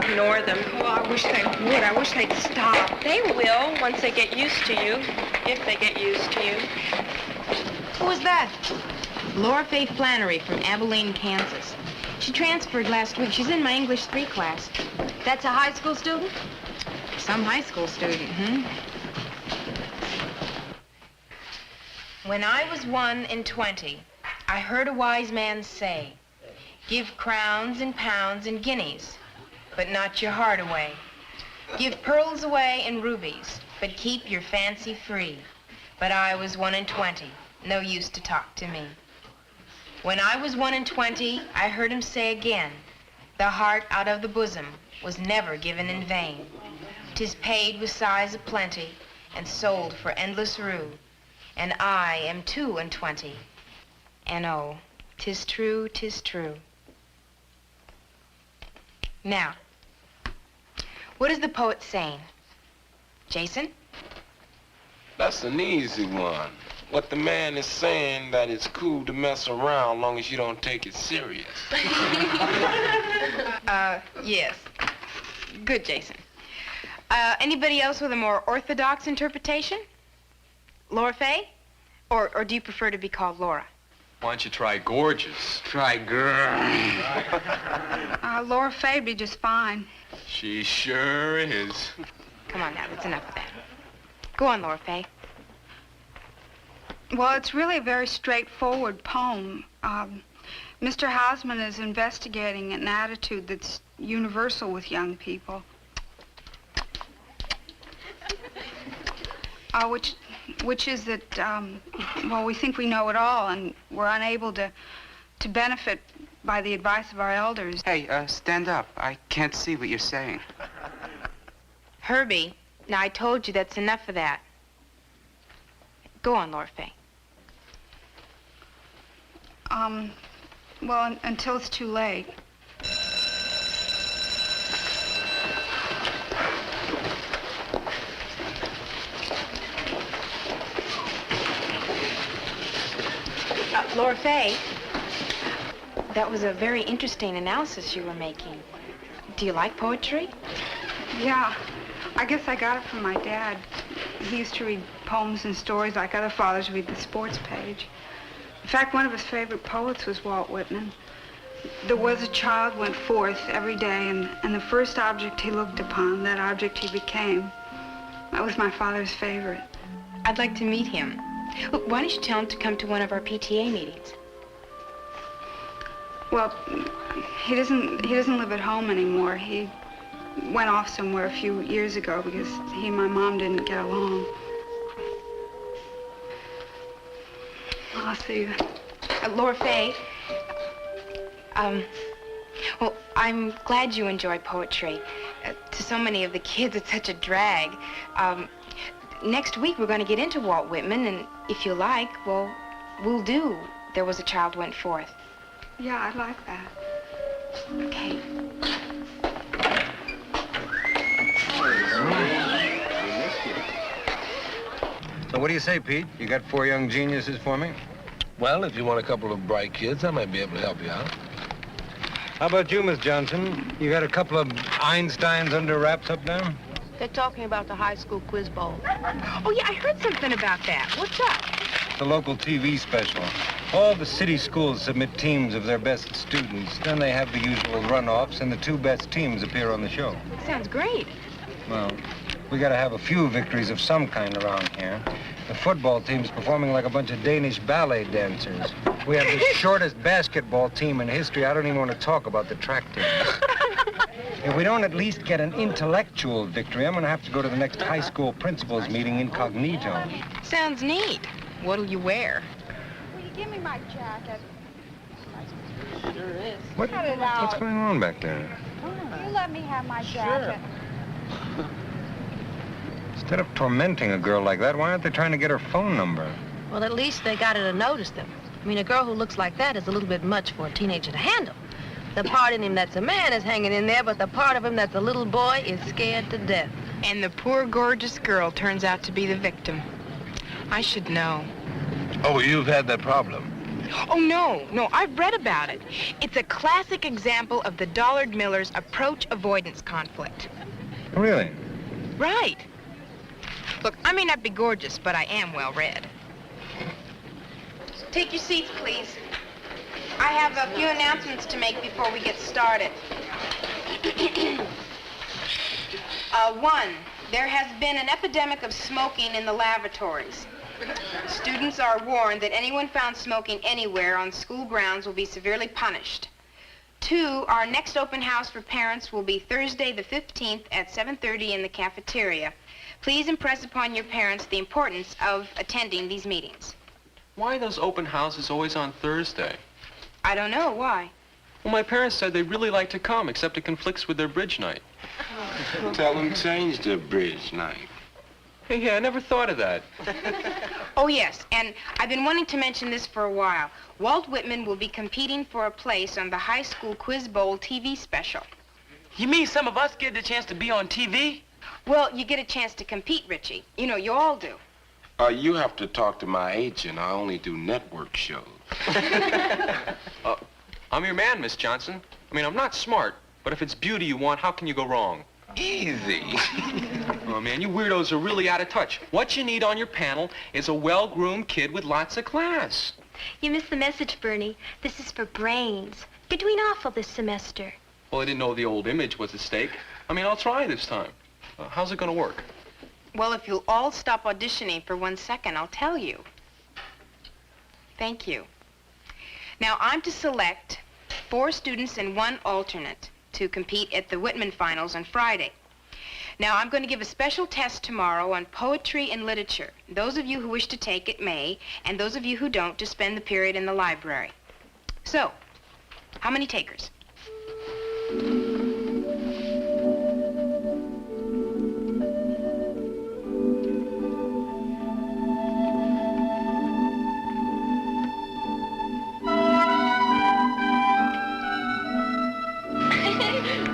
ignore them. Oh, I wish they would. I wish they'd stop. They will once they get used to you, if they get used to you. Who is that? Laura Faye Flannery from Abilene, Kansas. She transferred last week. She's in my English 3 class. That's a high school student? Some high school student, When I was 1 and 20, I heard a wise man say, give crowns and pounds and guineas, but not your heart away. Give pearls away and rubies, but keep your fancy free. But I was 1 and 20, no use to talk to me. When I was 1 and 20, I heard him say again, the heart out of the bosom was never given in vain. 'Tis paid with sighs of plenty and sold for endless rue. And I am 2 and 20, and oh, 'tis true, 'tis true. Now, what is the poet saying? Jason? That's an easy one. What the man is saying that it's cool to mess around long as you don't take it serious. Yes. Good, Jason. Anybody else with a more orthodox interpretation? Laura Faye? Or do you prefer to be called Laura? Why don't you try gorgeous? Try girl. Laura Faye'd be just fine. She sure is. Come on now, that's enough of that. Go on, Laura Faye. Well, it's really a very straightforward poem. Mr. Hausman is investigating an attitude that's universal with young people. Which is that, well, we think we know it all, and we're unable to benefit by the advice of our elders. Hey, stand up. I can't see what you're saying. Herbie, now I told you that's enough of that. Go on, Laura Faye. Well, until it's too late. Laura Faye, that was a very interesting analysis you were making. Do you like poetry? Yeah, I guess I got it from my dad. He used to read poems and stories like other fathers read the sports page. In fact, one of his favorite poets was Walt Whitman. There was a child went forth every day, and the first object he looked upon, that object he became. That was my father's favorite. I'd like to meet him. Look, why don't you tell him to come to one of our PTA meetings? Well, he doesn't live at home anymore. He went off somewhere a few years ago because he and my mom didn't get along. I'll see you. Laura Faye, well, I'm glad you enjoy poetry. To so many of the kids, it's such a drag. Next week, we're going to get into Walt Whitman, and if you like, well, we'll do There Was a Child Went Forth. Yeah, I'd like that. Okay. So what do you say, Pete? You got 4 young geniuses for me? Well, if you want a couple of bright kids, I might be able to help you out. How about you, Miss Johnson? You got a couple of Einsteins under wraps up there? They're talking about the high school quiz bowl. Oh, yeah, I heard something about that. What's up? The local TV special. All the city schools submit teams of their best students. Then they have the usual runoffs, and the 2 best teams appear on the show. Sounds great. Well, we gotta have a few victories of some kind around here. The football team's performing like a bunch of Danish ballet dancers. We have the shortest basketball team in history. I don't even want to talk about the track team. If we don't at least get an intellectual victory, I'm gonna have to go to the next high school principals meeting incognito. Sounds neat. What'll you wear? Will you give me my jacket? Sure is. What's going on back there? You let me have my jacket. Instead of tormenting a girl like that, why aren't they trying to get her phone number? Well, at least they got her to notice them. I mean, a girl who looks like that is a little bit much for a teenager to handle. The part in him that's a man is hanging in there, but the part of him that's a little boy is scared to death. And the poor, gorgeous girl turns out to be the victim. I should know. Oh, you've had that problem. Oh, no, I've read about it. It's a classic example of the Dollard Miller's approach avoidance conflict. Really? Right. Look, I may not be gorgeous, but I am well read. Take your seats, please. I have a few announcements to make before we get started. One, there has been an epidemic of smoking in the lavatories. Students are warned that anyone found smoking anywhere on school grounds will be severely punished. 2, our next open house for parents will be Thursday the 15th at 7:30 in the cafeteria. Please impress upon your parents the importance of attending these meetings. Why are those open houses always on Thursday? I don't know why. Well, my parents said they'd really like to come, except it conflicts with their bridge night. Tell them change their bridge night. Hey, yeah, I never thought of that. Oh, yes, and I've been wanting to mention this for a while. Walt Whitman will be competing for a place on the High School Quiz Bowl TV special. You mean some of us get the chance to be on TV? Well, you get a chance to compete, Richie. You know, you all do. You have to talk to my agent. I only do network shows. I'm your man, Miss Johnson. I mean, I'm not smart, but if it's beauty you want, how can you go wrong? Easy. Oh, man, you weirdos are really out of touch. What you need on your panel is a well-groomed kid with lots of class. You missed the message, Bernie. This is for brains. You're doing awful this semester. Well, I didn't know the old image was at stake. I mean, I'll try this time. How's it going to work? Well, if you'll all stop auditioning for 1 second, I'll tell you. Thank you. Now, I'm to select 4 students and 1 alternate to compete at the Whitman Finals on Friday. Now, I'm going to give a special test tomorrow on poetry and literature. Those of you who wish to take it may, and those of you who don't, just spend the period in the library. So, how many takers?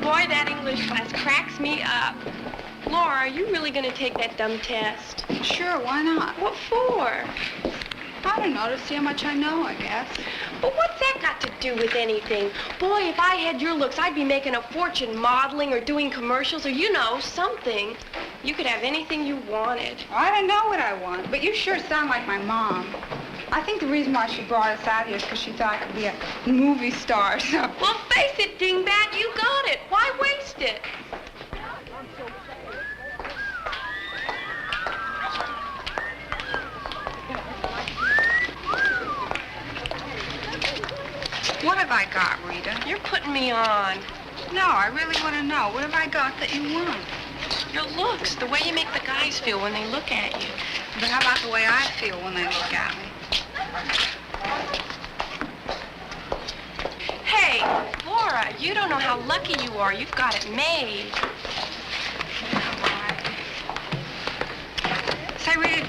Boy, that English class cracks me up. Laura, are you really going to take that dumb test? Sure, why not? What for? I don't know, to see how much I know, I guess. But what's that got to do with anything? Boy, if I had your looks, I'd be making a fortune modeling or doing commercials or, you know, something. You could have anything you wanted. I don't know what I want, but you sure sound like my mom. I think the reason why she brought us out here is because she thought I could be a movie star or something. Well, face it, dingbat, you got it. Why waste it? What have I got, Rita? You're putting me on. No, I really want to know. What have I got that you want? Your looks, the way you make the guys feel when they look at you. But how about the way I feel when they look at me? Hey, Laura, you don't know how lucky you are. You've got it made. Say, Rita,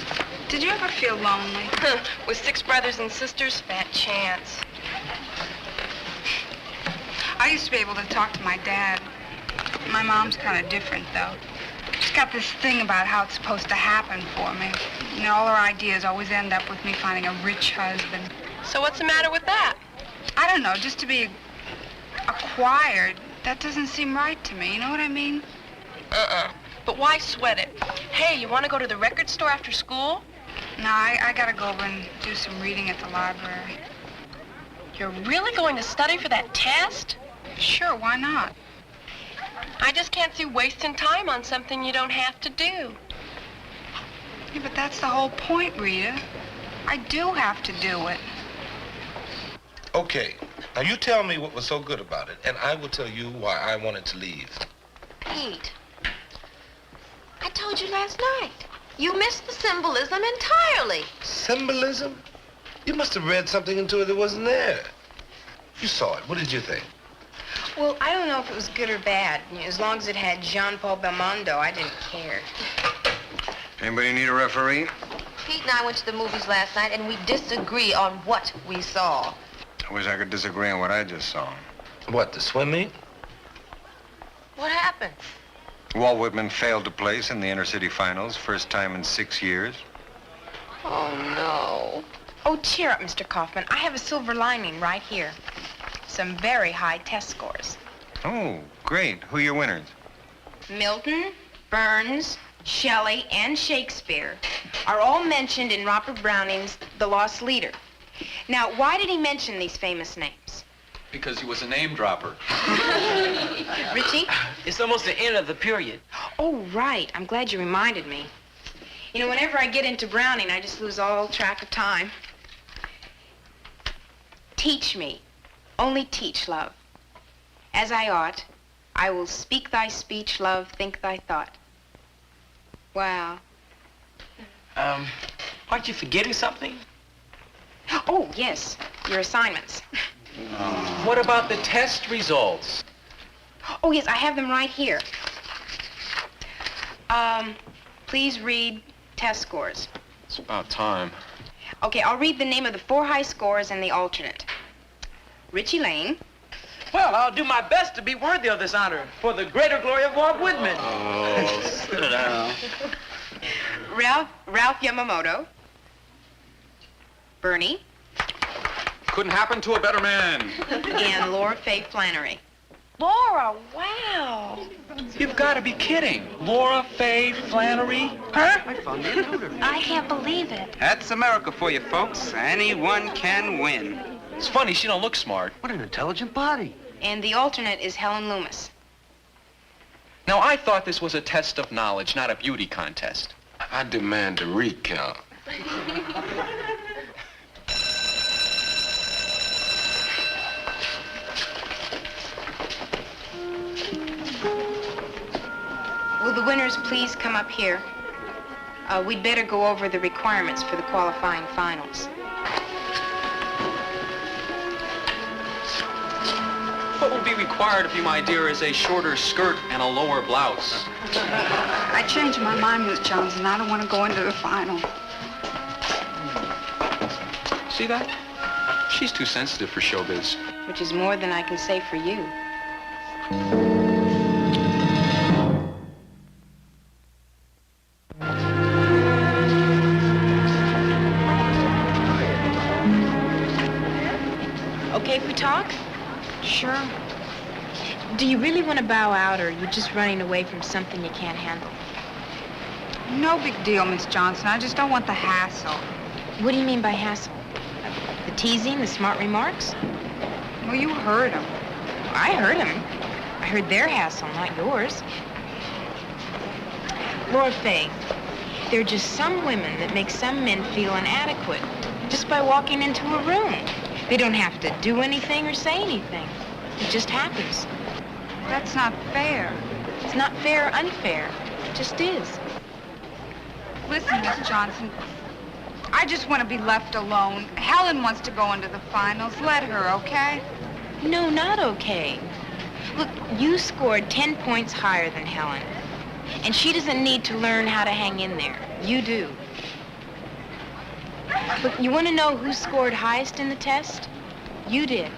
did you ever feel lonely? With 6 brothers and sisters, fat chance. I used to be able to talk to my dad. My mom's kind of different, though. She's got this thing about how it's supposed to happen for me. You know, all her ideas always end up with me finding a rich husband. So what's the matter with that? I don't know, just to be acquired, that doesn't seem right to me. You know what I mean? But why sweat it? Hey, you want to go to the record store after school? No, I gotta go over and do some reading at the library. You're really going to study for that test? Sure, why not? I just can't see wasting time on something you don't have to do. Yeah, but that's the whole point, Rita. I do have to do it. Okay, now you tell me what was so good about it, and I will tell you why I wanted to leave. Pete, I told you last night. You missed the symbolism entirely. Symbolism? You must have read something into it that wasn't there. You saw it. What did you think? Well, I don't know if it was good or bad. As long as it had Jean-Paul Belmondo, I didn't care. Anybody need a referee? Pete and I went to the movies last night, and we disagree on what we saw. I wish I could disagree on what I just saw. What, the swim meet? What happened? Walt Whitman failed to place in the inter-city finals, first time in 6 years. Oh, no. Oh, cheer up, Mr. Kaufman. I have a silver lining right here. Some very high test scores. Oh, great. Who are your winners? Milton, Burns, Shelley, and Shakespeare are all mentioned in Robert Browning's The Lost Leader. Now, why did he mention these famous names? Because he was a name dropper. Richie? It's almost the end of the period. Oh, right. I'm glad you reminded me. You know, whenever I get into Browning, I just lose all track of time. Teach me. Only teach, love. As I ought, I will speak thy speech, love, think thy thought. Wow. Aren't you forgetting something? Oh, yes. Your assignments. What about the test results? Oh, yes, I have them right here. Please read test scores. It's about time. Okay, I'll read the name of the 4 high scores and the alternate. Richie Lane. Well, I'll do my best to be worthy of this honor for the greater glory of Walt Whitman. Oh, sit down. Ralph Yamamoto. Bernie. Couldn't happen to a better man. And Laura Faye Flannery. Laura, wow. You've got to be kidding. Laura Faye Flannery? Huh? I can't believe it. That's America for you, folks. Anyone can win. It's funny, she don't look smart. What an intelligent body. And the alternate is Helen Loomis. Now, I thought this was a test of knowledge, not a beauty contest. I demand a recount. Will the winners please come up here? We'd better go over the requirements for the qualifying finals. What will be required of you, my dear, is a shorter skirt and a lower blouse. I changed my mind, Miss Johnson. I don't want to go into the final. See that? She's too sensitive for showbiz. Which is more than I can say for you. Okay if we talk? Sure. Do you really want to bow out, or are you just running away from something you can't handle? No big deal, Miss Johnson. I just don't want the hassle. What do you mean by hassle? The teasing, the smart remarks? Well, you heard them. I heard them. I heard their hassle, not yours. Laura Faye, there are just some women that make some men feel inadequate just by walking into a room. They don't have to do anything or say anything. It just happens. That's not fair. It's not fair or unfair. It just is. Listen, Miss Johnson, I just want to be left alone. Helen wants to go into the finals. Let her, okay? No, not okay. Look, you scored 10 points higher than Helen. And she doesn't need to learn how to hang in there. You do. Look, you want to know who scored highest in the test? You did.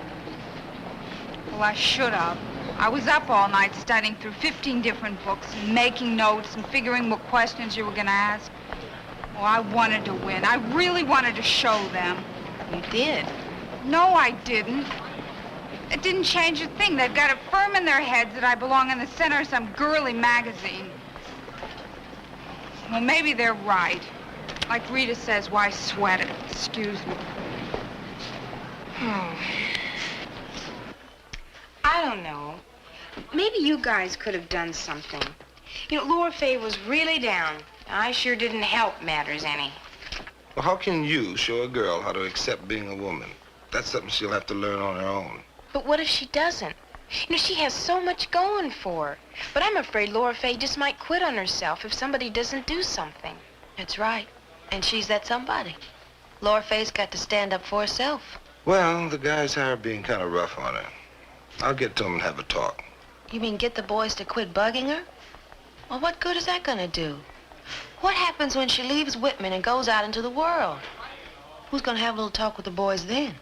Well, I should have. I was up all night studying through 15 different books and making notes and figuring what questions you were going to ask. Oh, I wanted to win. I really wanted to show them. You did. No, I didn't. It didn't change a thing. They've got it firm in their heads that I belong in the center of some girly magazine. Well, maybe they're right. Like Rita says, why sweat it? Excuse me. I don't know. Maybe you guys could have done something. You know, Laura Faye was really down. I sure didn't help matters any. Well, how can you show a girl how to accept being a woman? That's something she'll have to learn on her own. But what if she doesn't? You know, she has so much going for her. But I'm afraid Laura Faye just might quit on herself if somebody doesn't do something. That's right. And she's that somebody. Laura Faye's got to stand up for herself. Well, the guys are being kind of rough on her. I'll get to them and have a talk. You mean get the boys to quit bugging her? Well, what good is that gonna do? What happens when she leaves Whitman and goes out into the world? Who's gonna have a little talk with the boys then?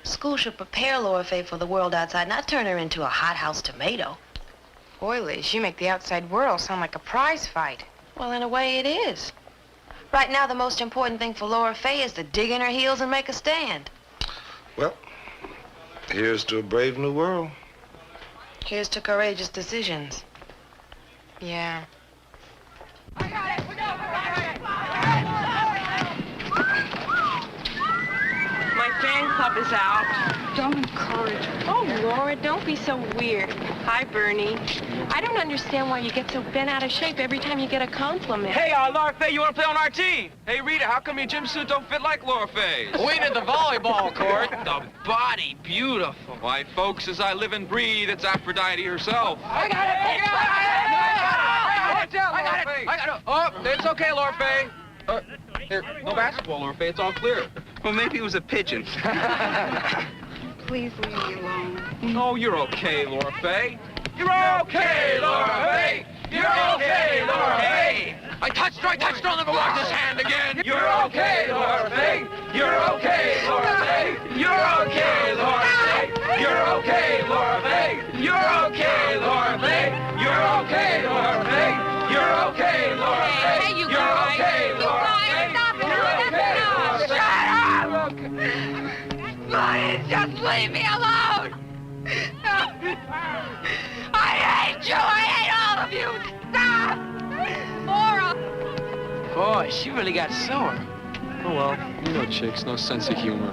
School should prepare Laura Faye for the world outside, not turn her into a hothouse tomato. Boy, Liz, you make the outside world sound like a prize fight. Well, in a way it is. Right now, the most important thing for Laura Fay is to dig in her heels and make a stand. Well, here's to a brave new world. Here's to courageous decisions. Yeah. My fan club is out. Don't encourage her. Oh, Laura, don't be so weird. Hi, Bernie. I don't understand why you get so bent out of shape every time you get a compliment. Hey, Laura Fay, you want to play on our team? Hey, Rita, how come your gym suit don't fit like Laura Fay's? We did the volleyball court. The body, beautiful. Why, folks, as I live and breathe, it's Aphrodite herself. I got it. Oh, it's okay, Laura Fay. Here, no basketball, Laura Fay. It's all clear. Well, maybe it was a pigeon. Please leave me alone. Oh, you're okay, Laura Fay. You're okay, Laura Fay. You're okay, Laura Fay. I touched her, I'll never wash his hand again. You're okay, Laura Fay. You're okay, Laura Fay. You're okay, Laura Fay. You're okay, Laura Fay. You're okay, Laura Fay. You're okay, Laura Fay. You're okay, Laura Fay. Hey, you You're guys. okay, Laura Fay. Stop it. You're okay, Laura Fay. Please, just leave me alone. I hate you. I hate all of you. Stop. Laura. Boy, she really got sore. Oh, well, you know chicks, no sense of humor.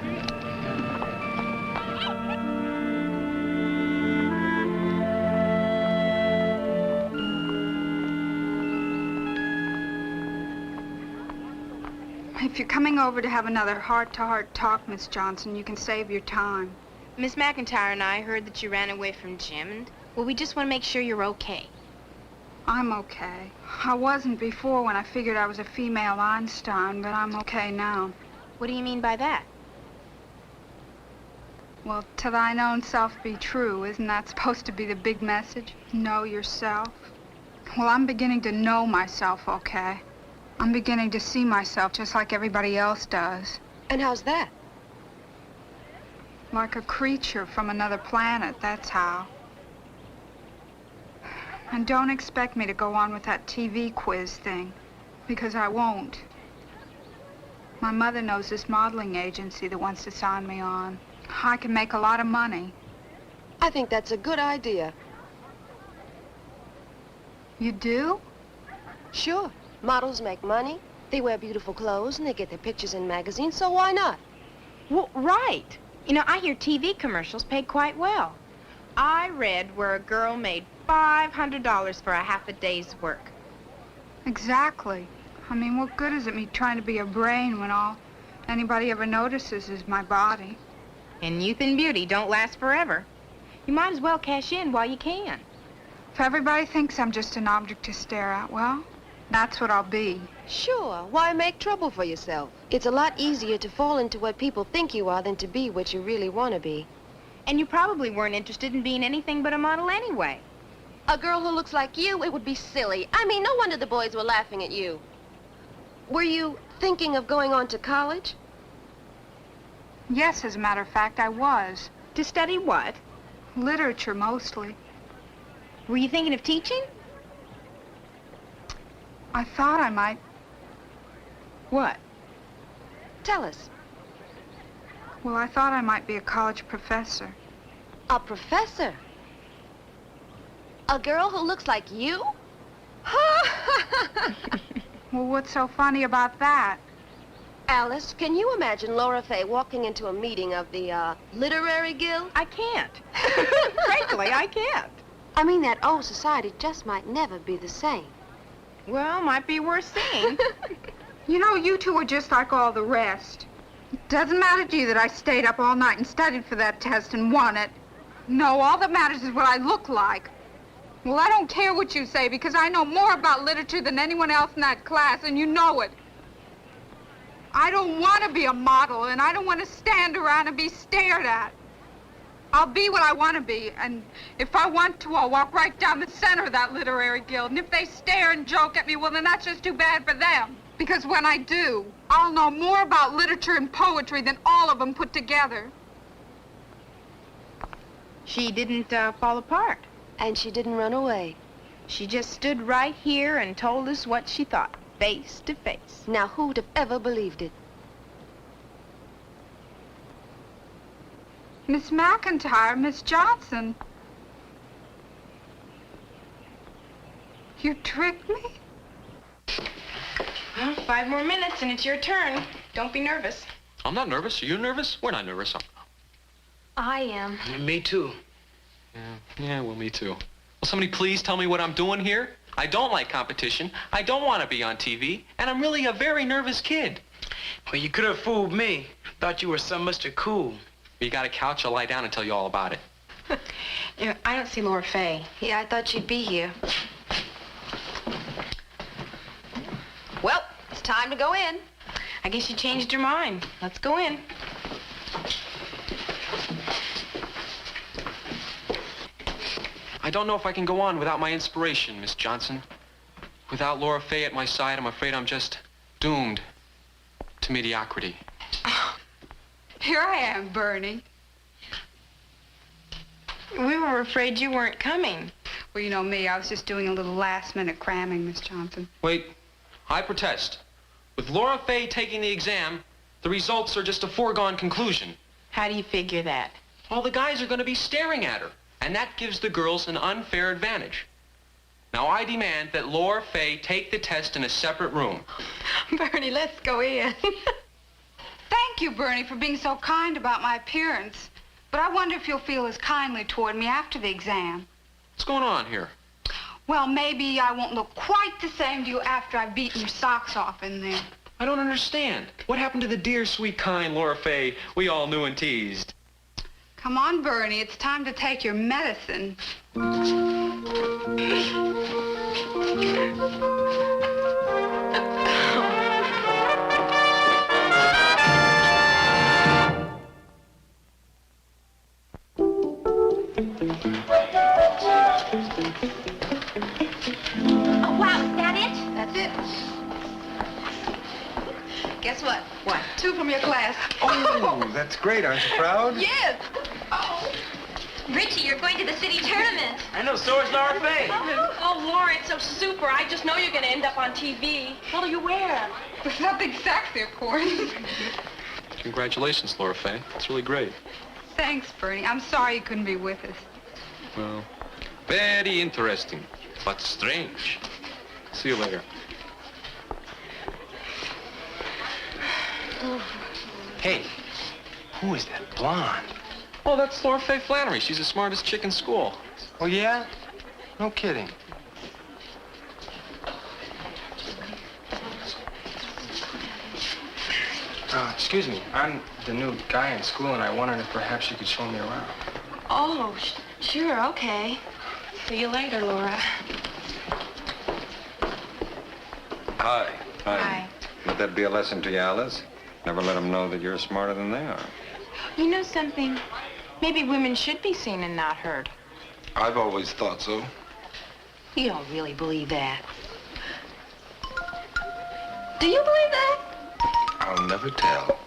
If you're coming over to have another heart-to-heart talk, Miss Johnson, you can save your time. Miss McIntyre and I heard that you ran away from Jim, and, well, we just want to make sure you're okay. I'm okay. I wasn't before when I figured I was a female Einstein, but I'm okay now. What do you mean by that? Well, to thine own self be true. Isn't that supposed to be the big message? Know yourself. Well, I'm beginning to know myself, okay? I'm beginning to see myself just like everybody else does. And how's that? Like a creature from another planet, that's how. And don't expect me to go on with that TV quiz thing, because I won't. My mother knows this modeling agency that wants to sign me on. I can make a lot of money. I think that's a good idea. You do? Sure. Models make money, they wear beautiful clothes, and they get their pictures in magazines, so why not? Well, right. You know, I hear TV commercials pay quite well. I read where a girl made $500 for a half a day's work. Exactly. I mean, what good is it me trying to be a brain when all anybody ever notices is my body? And youth and beauty don't last forever. You might as well cash in while you can. If everybody thinks I'm just an object to stare at, well, that's what I'll be. Sure. Why make trouble for yourself? It's a lot easier to fall into what people think you are than to be what you really want to be. And you probably weren't interested in being anything but a model anyway. A girl who looks like you, it would be silly. I mean, no wonder the boys were laughing at you. Were you thinking of going on to college? Yes, as a matter of fact, I was. To study what? Literature, mostly. Were you thinking of teaching? I thought I might. What? Tell us. Well, I thought I might be a college professor. A professor? A girl who looks like you? Well, what's so funny about that? Alice, can you imagine Laura Fay walking into a meeting of the, Literary Guild? I can't. Frankly, I can't. I mean, that old society just might never be the same. Well, might be worth seeing. You know, you two are just like all the rest. It doesn't matter to you that I stayed up all night and studied for that test and won it. No, all that matters is what I look like. Well, I don't care what you say because I know more about literature than anyone else in that class, and you know it. I don't want to be a model, and I don't want to stand around and be stared at. I'll be what I want to be, and if I want to, I'll walk right down the center of that literary guild. And if they stare and joke at me, well, then that's just too bad for them. Because when I do, I'll know more about literature and poetry than all of them put together. She didn't fall apart. And she didn't run away. She just stood right here and told us what she thought. face to face. Now, who'd have ever believed it? Miss McIntyre, Miss Johnson. You tricked me? Well, 5 more minutes and it's your turn. Don't be nervous. I'm not nervous. Are you nervous? We're not nervous. I am. Me too. Yeah, well, me too. Will somebody please tell me what I'm doing here? I don't like competition. I don't want to be on TV. And I'm really a very nervous kid. Well, you could have fooled me. Thought you were some Mr. Cool. You got a couch, I'll lie down and tell you all about it. I don't see Laura Fay. Yeah, I thought she'd be here. Well, it's time to go in. I guess you changed your mind. Let's go in. I don't know if I can go on without my inspiration, Miss Johnson. Without Laura Fay at my side, I'm afraid I'm just doomed to mediocrity. Here I am, Bernie. We were afraid you weren't coming. Well, you know me. I was just doing a little last-minute cramming, Miss Johnson. Wait, I protest. With Laura Fay taking the exam, the results are just a foregone conclusion. How do you figure that? All the guys are going to be staring at her, and that gives the girls an unfair advantage. Now, I demand that Laura Fay take the test in a separate room. Bernie, let's go in. Thank you, Bernie, for being so kind about my appearance. But I wonder if you'll feel as kindly toward me after the exam. What's going on here? Well, maybe I won't look quite the same to you after I've beaten your socks off in there. I don't understand. What happened to the dear, sweet, kind Laura Fay we all knew and teased? Come on, Bernie. It's time to take your medicine. Oh, wow, is that it? That's it. Guess what? What? 2 from your class. Oh, that's great. Aren't you proud? Yes. Richie, you're going to the city tournament. I know, so is Laura Fay. Oh, Laura, it's so super. I just know you're going to end up on TV. What'll you wear? There's nothing sexy, of course. Congratulations, Laura Fay. It's really great. Thanks, Bernie. I'm sorry you couldn't be with us. Well, very interesting, but strange. See you later. Hey, who is that blonde? Oh, that's Laura Fay Flannery. She's the smartest chick in school. Oh, yeah? No kidding. Excuse me. I'm the new guy in school, and I wondered if perhaps you could show me around. Oh, sure, okay. See you later, Laura. Hi. Hi. Let that be a lesson to you, Alice. Never let them know that you're smarter than they are. You know something? Maybe women should be seen and not heard. I've always thought so. You don't really believe that. Do you believe that? I'll never tell.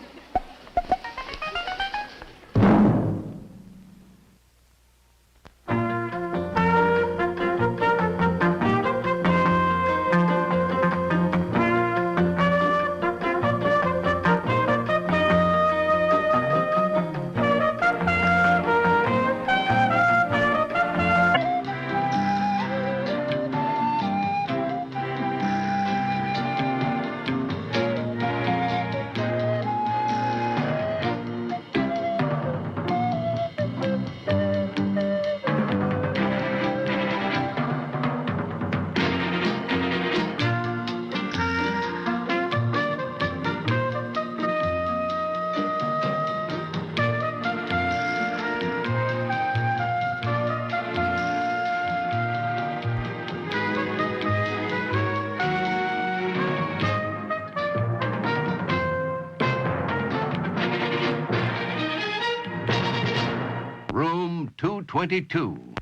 Room 222.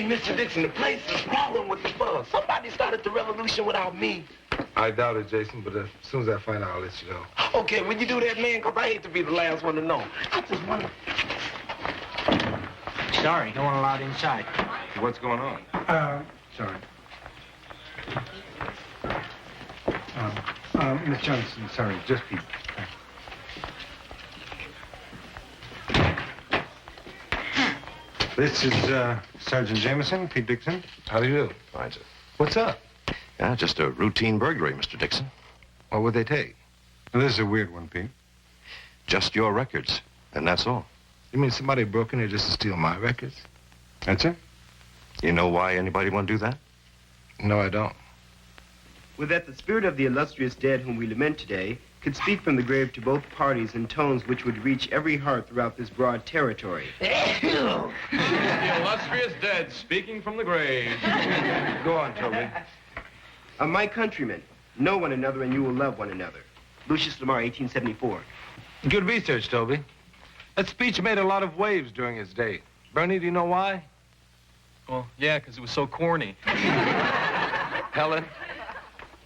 Mr. Dixon, the place is rolling with the buzz. Somebody started the revolution without me. I doubt it, Jason, but as soon as I find out, I'll let you know. Okay, when you do that, man, because I hate to be the last one to know. I just wonder. Sorry, no one allowed inside. What's going on? Sorry. Miss Johnson, sorry, just Pete. This is, Sergeant Jameson, Pete Dixon. How do you do? Fine, sir. What's up? Yeah, just a routine burglary, Mr. Dixon. What would they take? Well, this is a weird one, Pete. Just your records, and that's all. You mean somebody broke in here just to steal my records? That's it? You know why anybody want to do that? No, I don't. Would that the spirit of the illustrious dead whom we lament today could speak from the grave to both parties in tones which would reach every heart throughout this broad territory. The illustrious dead speaking from the grave. Go on, Toby. My countrymen, know one another and you will love one another. Lucius Lamar, 1874. Good research, Toby. That speech made a lot of waves during his day. Bernie, do you know why? Well, yeah, because it was so corny. Helen?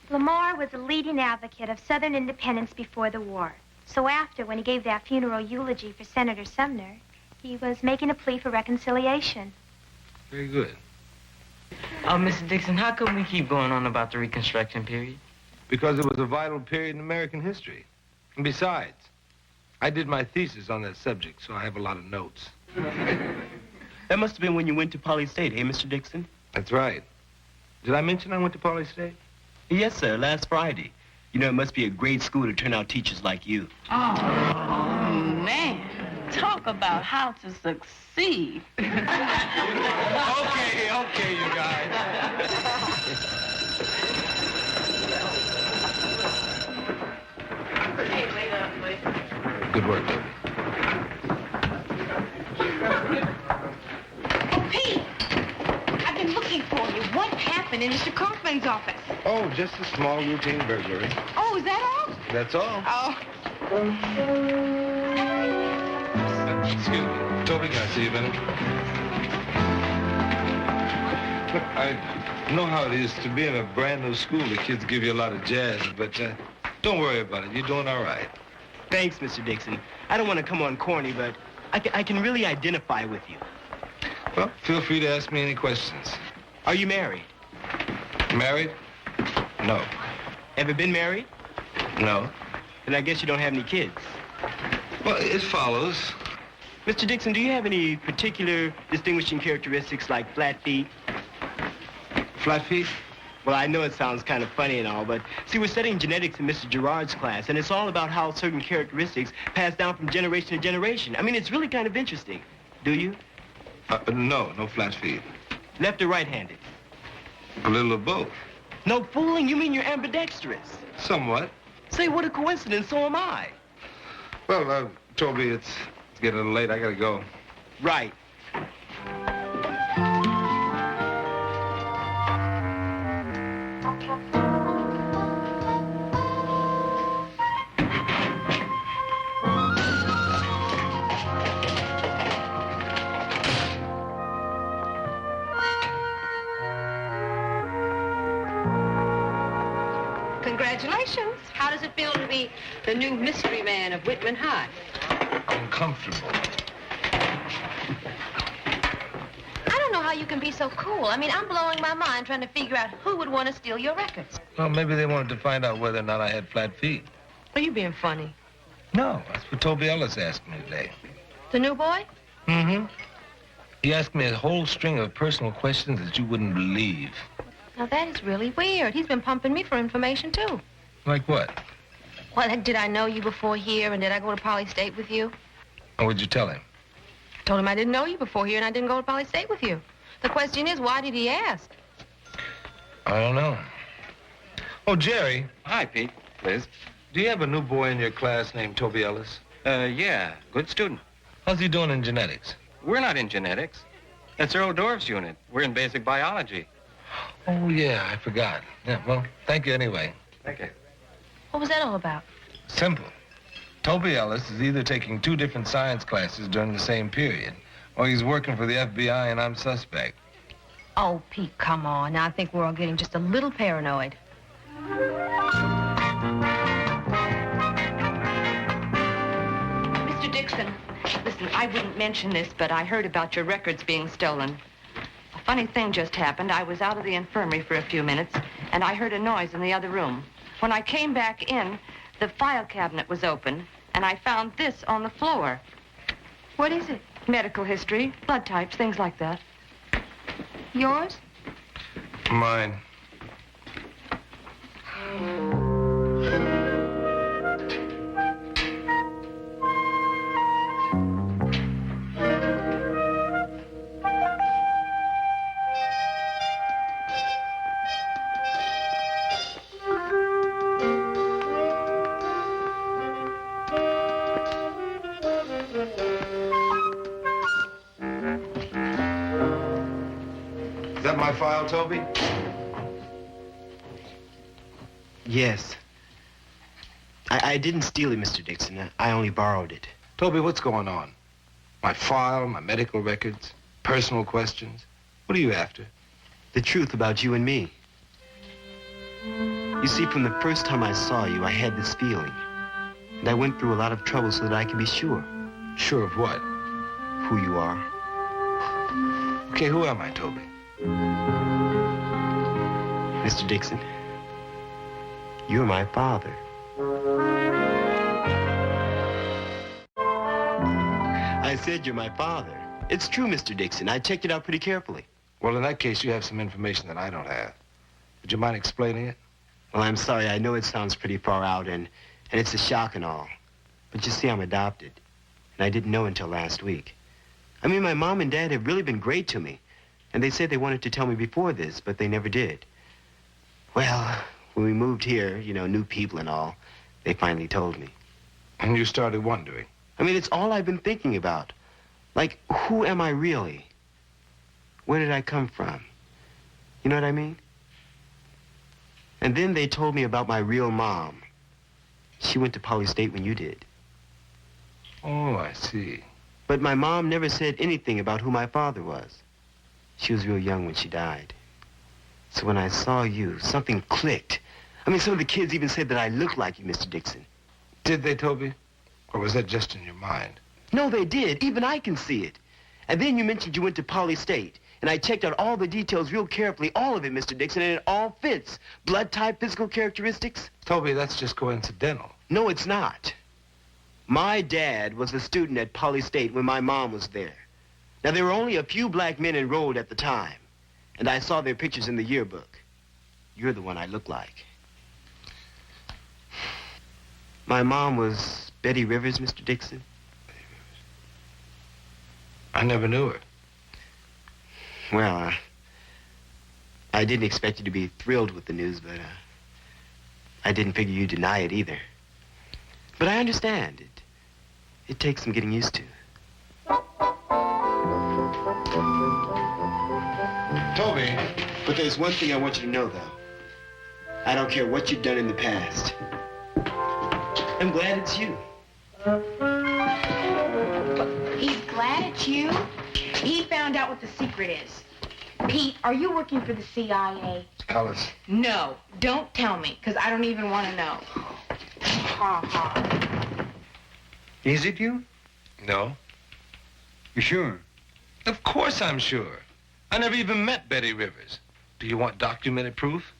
Lamar was a leading advocate of Southern independence before the war. So after, when he gave that funeral eulogy for Senator Sumner, he was making a plea for reconciliation. Very good. Mr. Dixon, how come we keep going on about the Reconstruction period? Because it was a vital period in American history. And besides, I did my thesis on that subject, so I have a lot of notes. That must have been when you went to Poly State, eh, Mr. Dixon? That's right. Did I mention I went to Poly State? Yes, sir, last Friday. You know, it must be a great school to turn out teachers like you. Oh, man. Talk about how to succeed. Okay, you guys. Good work, Toby. Oh, Pete! I've been looking for you. What happened in Mr. Kaufman's office? Oh, just a small routine burglary. Oh, is that all? That's all. Oh. Excuse me. Toby, can I see you a minute? Look, I know how it is to be in a brand new school. The kids give you a lot of jazz, but don't worry about it. You're doing all right. Thanks, Mr. Dixon. I don't want to come on corny, but I can really identify with you. Well, feel free to ask me any questions. Are you married? Married? No. Ever been married? No. Then I guess you don't have any kids. Well, it follows. Mr. Dixon, do you have any particular distinguishing characteristics like flat feet? Flat feet? Well, I know it sounds kind of funny and all, but see, we're studying genetics in Mr. Gerard's class, and it's all about how certain characteristics pass down from generation to generation. I mean, it's really kind of interesting. Do you? No flat feet. Left or right-handed? A little of both. No fooling, you mean you're ambidextrous? Somewhat. Say, what a coincidence, so am I. Well, Toby, it's getting a little late. I gotta go. Right. Congratulations. How does it feel to be the new mystery man of Whitman High? Uncomfortable. I don't know how you can be so cool. I mean, I'm blowing my mind trying to figure out who would want to steal your records. Well, maybe they wanted to find out whether or not I had flat feet. Are you being funny? No, that's what Toby Ellis asked me today. The new boy? Mm-hmm. He asked me a whole string of personal questions that you wouldn't believe. Now, that is really weird. He's been pumping me for information, too. Like what? Well, did I know you before here, and did I go to Poly State with you? And what'd you tell him? Told him I didn't know you before here, and I didn't go to Poly State with you. The question is, why did he ask? I don't know. Oh, Jerry. Hi, Pete. Liz. Do you have a new boy in your class named Toby Ellis? Yeah, good student. How's he doing in genetics? We're not in genetics. That's Earl Dorff's unit. We're in basic biology. Oh, yeah, I forgot. Yeah, well, thank you anyway. Thank you. What was that all about? Simple. Toby Ellis is either taking 2 different science classes during the same period, or he's working for the FBI and I'm suspect. Oh, Pete, come on. Now, I think we're all getting just a little paranoid. Mr. Dixon, listen, I wouldn't mention this, but I heard about your records being stolen. A funny thing just happened. I was out of the infirmary for a few minutes, and I heard a noise in the other room. When I came back in, the file cabinet was open, and I found this on the floor. What is it? Medical history, blood types, things like that. Yours? Mine. Is that my file, Toby? Yes. I didn't steal it, Mr. Dixon. I only borrowed it. Toby, what's going on? My file, my medical records, personal questions. What are you after? The truth about you and me. You see, from the first time I saw you, I had this feeling. And I went through a lot of trouble so that I could be sure. Sure of what? Who you are. Okay, who am I, Toby? Mr. Dixon, you're my father. I said you're my father. It's true, Mr. Dixon. I checked it out pretty carefully. Well, in that case, you have some information that I don't have. Would you mind explaining it? Well, I'm sorry. I know it sounds pretty far out, and it's a shock and all. But you see, I'm adopted. And I didn't know until last week. I mean, my mom and dad have really been great to me. And they said they wanted to tell me before this, but they never did. Well, when we moved here, you know, new people and all, they finally told me. And you started wondering? I mean, it's all I've been thinking about. Like, who am I really? Where did I come from? You know what I mean? And then they told me about my real mom. She went to Poly State when you did. Oh, I see. But my mom never said anything about who my father was. She was real young when she died. So when I saw you, something clicked. I mean, some of the kids even said that I looked like you, Mr. Dixon. Did they, Toby? Or was that just in your mind? No, they did. Even I can see it. And then you mentioned you went to Poly State. And I checked out all the details real carefully, all of it, Mr. Dixon, and it all fits. Blood type, physical characteristics. Toby, that's just coincidental. No, it's not. My dad was a student at Poly State when my mom was there. Now, there were only a few black men enrolled at the time. And I saw their pictures in the yearbook. You're the one I look like. My mom was Betty Rivers, Mr. Dixon. I never knew her. Well, I didn't expect you to be thrilled with the news, but I didn't figure you'd deny it either. But I understand. It takes some getting used to. Toby. But there's one thing I want you to know, though. I don't care what you've done in the past. I'm glad it's you. He's glad it's you? He found out what the secret is. Pete, are you working for the CIA? Alice. No, don't tell me, because I don't even want to know. Ha ha. Is it you? No. You sure? Of course I'm sure. I never even met Betty Rivers. Do you want documented proof?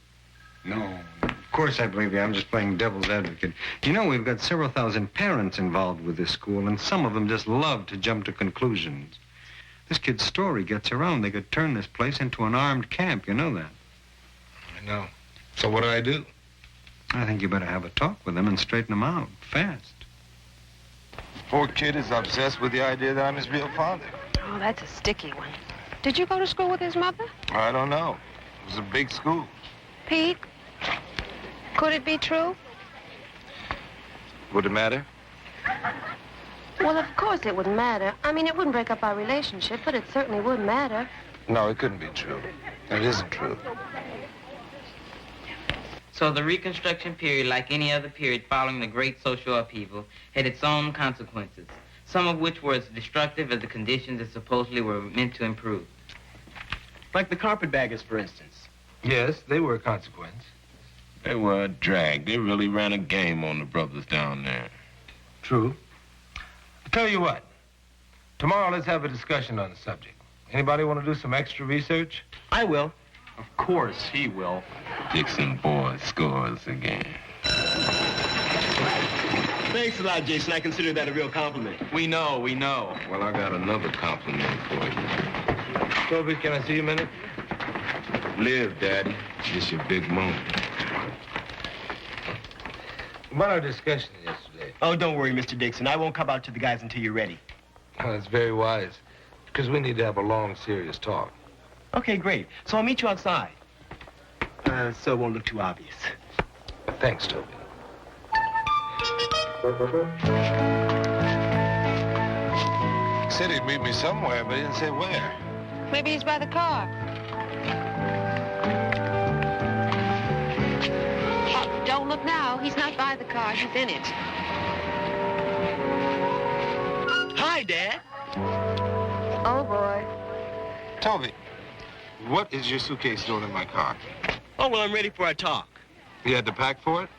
No. Of course I believe you. I'm just playing devil's advocate. You know, we've got several thousand parents involved with this school, and some of them just love to jump to conclusions. This kid's story gets around. They could turn this place into an armed camp. You know that? I know. So what do I do? I think you better have a talk with them and straighten them out fast. Poor kid is obsessed with the idea that I'm his real father. Oh, that's a sticky one. Did you go to school with his mother? I don't know. It was a big school. Pete, could it be true? Would it matter? Well, of course it wouldn't matter. I mean, it wouldn't break up our relationship, but it certainly would matter. No, it couldn't be true. It isn't true. So the Reconstruction period, like any other period following the great social upheaval, had its own consequences, some of which were as destructive as the conditions that supposedly were meant to improve. Like the carpetbaggers, for instance. Yes, they were a consequence. They were a drag. They really ran a game on the brothers down there. True. I'll tell you what. Tomorrow, let's have a discussion on the subject. Anybody want to do some extra research? I will. Of course he will. Dixon boy scores again. Thanks a lot, Jason. I consider that a real compliment. We know. Well, I got another compliment for you. Toby, can I see you a minute? Live, Daddy. It's your big moment. About our discussion yesterday. Oh, don't worry, Mr. Dixon. I won't come out to the guys until you're ready. Oh, that's very wise, because we need to have a long, serious talk. Okay, great. So I'll meet you outside. So it won't look too obvious. Thanks, Toby. He said he'd meet me somewhere, but he didn't say where. Maybe he's by the car. Oh, don't look now. He's not by the car. He's in it. Hi, Dad. Oh, boy. Toby, what is your suitcase doing in my car? Oh, well, I'm ready for our talk. You had to pack for it?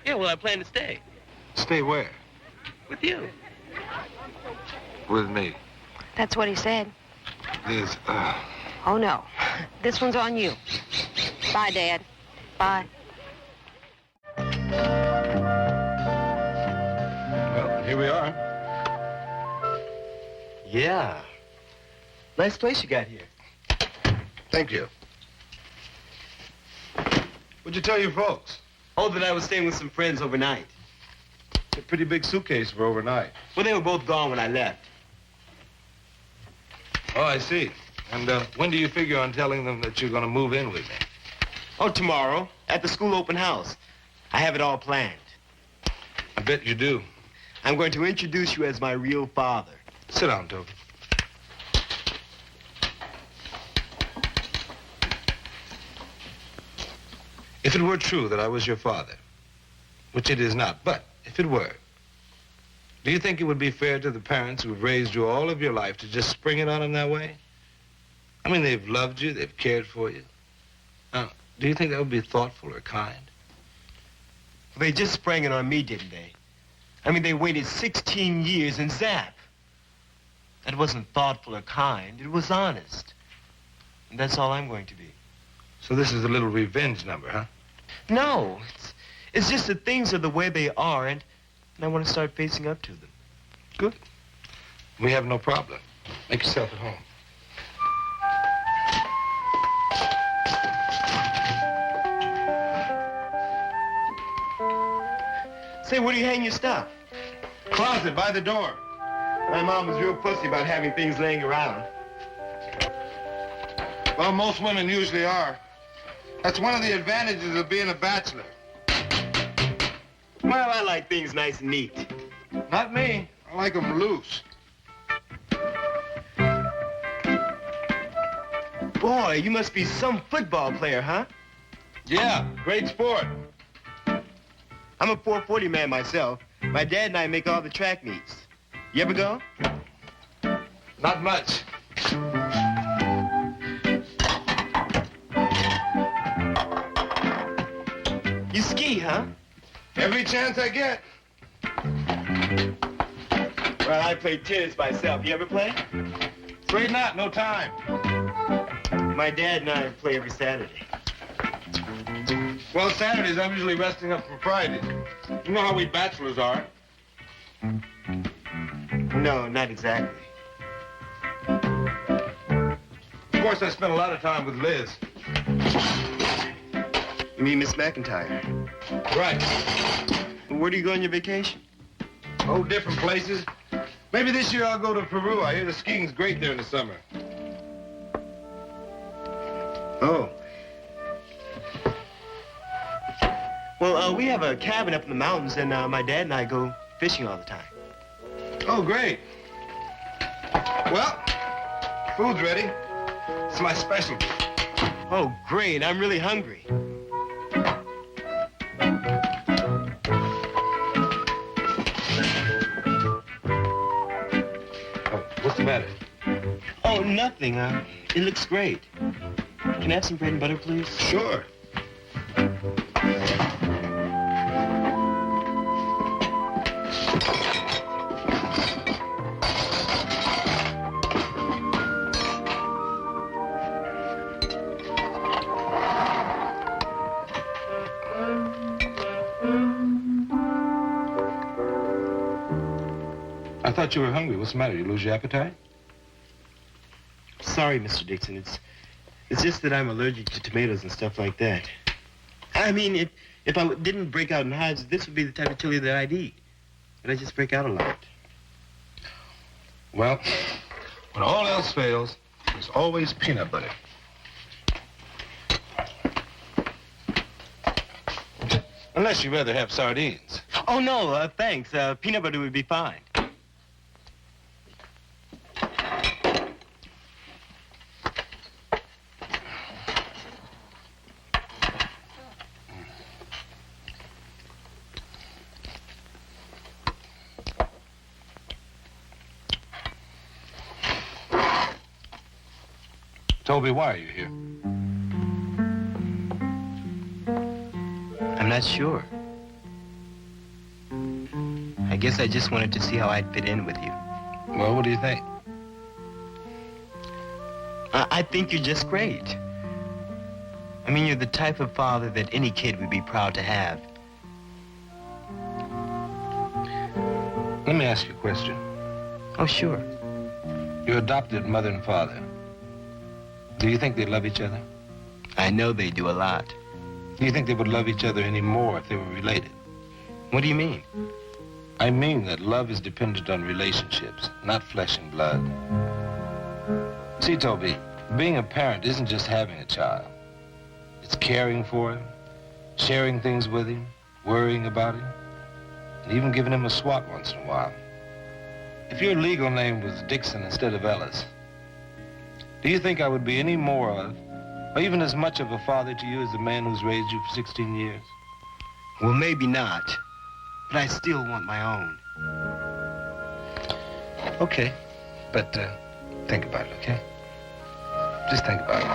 Yeah, well, I plan to stay. Stay where? With you. With me. That's what he said. Liz, Oh, no. This one's on you. Bye, Dad. Bye. Well, here we are. Yeah. Nice place you got here. Thank you. What'd you tell your folks? Oh, that I was staying with some friends overnight. A pretty big suitcase for overnight. Well, they were both gone when I left. Oh, I see. And when do you figure on telling them that you're going to move in with me? Oh, tomorrow, at the school open house. I have it all planned. I bet you do. I'm going to introduce you as my real father. Sit down, Toby. If it were true that I was your father, which it is not, but if it were, do you think it would be fair to the parents who've raised you all of your life to just spring it on them that way? I mean, they've loved you, they've cared for you. Now, do you think that would be thoughtful or kind? They just sprang it on me, didn't they? I mean, they waited 16 years and zap. That wasn't thoughtful or kind. It was honest. And that's all I'm going to be. So this is a little revenge number, huh? No, it's just that things are the way they are, and I want to start facing up to them. Good. We have no problem. Make yourself at home. Say, where do you hang your stuff? Closet by the door. My mom was real pussy about having things laying around. Well, most women usually are. That's one of the advantages of being a bachelor. Well, I like things nice and neat. Not me. I like them loose. Boy, you must be some football player, huh? Yeah, great sport. I'm a 440 man myself. My dad and I make all the track meets. You ever go? Not much. You ski, huh? Every chance I get. Well, I play tennis myself. You ever play? Afraid not, no time. My dad and I play every Saturday. Well, Saturdays, I'm usually resting up from Fridays. You know how we bachelors are. No, not exactly. Of course, I spent a lot of time with Liz. You mean Miss McIntyre? Right. Where do you go on your vacation? Oh, different places. Maybe this year I'll go to Peru. I hear the skiing's great there in the summer. Oh. Well, we have a cabin up in the mountains, and my dad and I go fishing all the time. Oh, great. Well, food's ready. It's my specialty. Oh, great. I'm really hungry. Oh, what's the matter? Oh, nothing. It looks great. Can I have some bread and butter, please? Sure. I thought you were hungry. What's the matter? You lose your appetite? Sorry, Mr. Dixon. It's just that I'm allergic to tomatoes and stuff like that. I mean, if I didn't break out in hives, this would be the type of chili that I'd eat. But I just break out a lot. Well, when all else fails, there's always peanut butter. Unless you'd rather have sardines. Oh, no, thanks. Peanut butter would be fine. Toby, why are you here? I'm not sure. I guess I just wanted to see how I'd fit in with you. Well, what do you think? I think you're just great. I mean, you're the type of father that any kid would be proud to have. Let me ask you a question. Oh, sure. Your adopted mother and father, do you think they love each other? I know they do a lot. Do you think they would love each other any more if they were related? What do you mean? I mean that love is dependent on relationships, not flesh and blood. See, Toby, being a parent isn't just having a child. It's caring for him, sharing things with him, worrying about him, and even giving him a swat once in a while. If your legal name was Dixon instead of Ellis, do you think I would be any more of, or even as much of a father to you as the man who's raised you for 16 years? Well, maybe not, but I still want my own. Okay, but think about it, okay? Just think about it.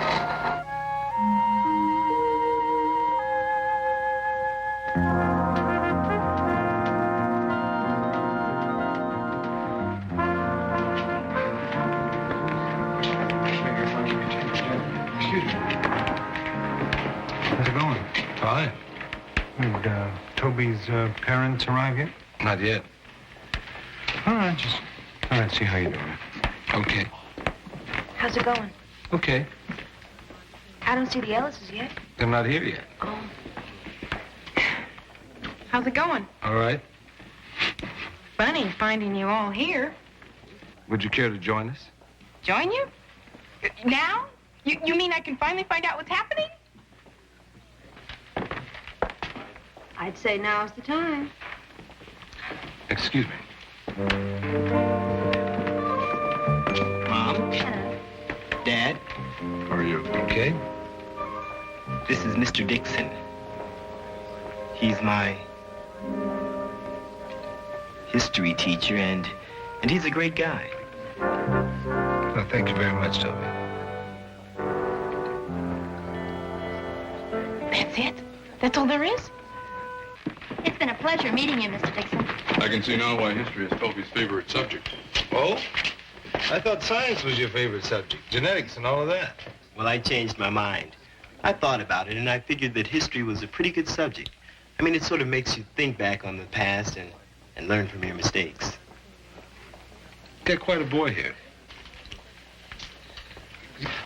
How's it going? Fine. Did Toby's parents arrive yet? Not yet. All right, just thought I'd see how you're doing. Okay. How's it going? Okay. I don't see the Ellises yet. They're not here yet. Oh. How's it going? All right. Funny finding you all here. Would you care to join us? Join you? Now? You mean I can finally find out what's happening? I'd say now's the time. Excuse me. Mom? Dad? Are you okay? This is Mr. Dixon. He's my history teacher, and he's a great guy. Well, thank you very much, Toby. That's it? That's all there is? It's been a pleasure meeting you, Mr. Dixon. I can see now why history is Toby's favorite subject. Oh? I thought science was your favorite subject. Genetics and all of that. Well, I changed my mind. I thought about it, and I figured that history was a pretty good subject. I mean, it sort of makes you think back on the past and learn from your mistakes. Got quite a boy here.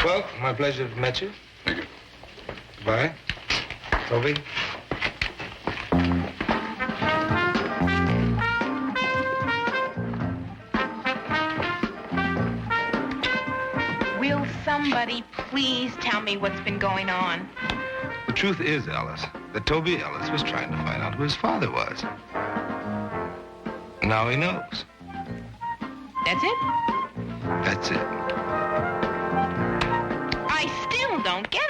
Well, my pleasure to have met you. Thank you. Goodbye. Toby. Will somebody please tell me what's been going on? The truth is, Alice, that Toby Ellis was trying to find out who his father was. Now he knows. That's it? That's it. I still don't get it.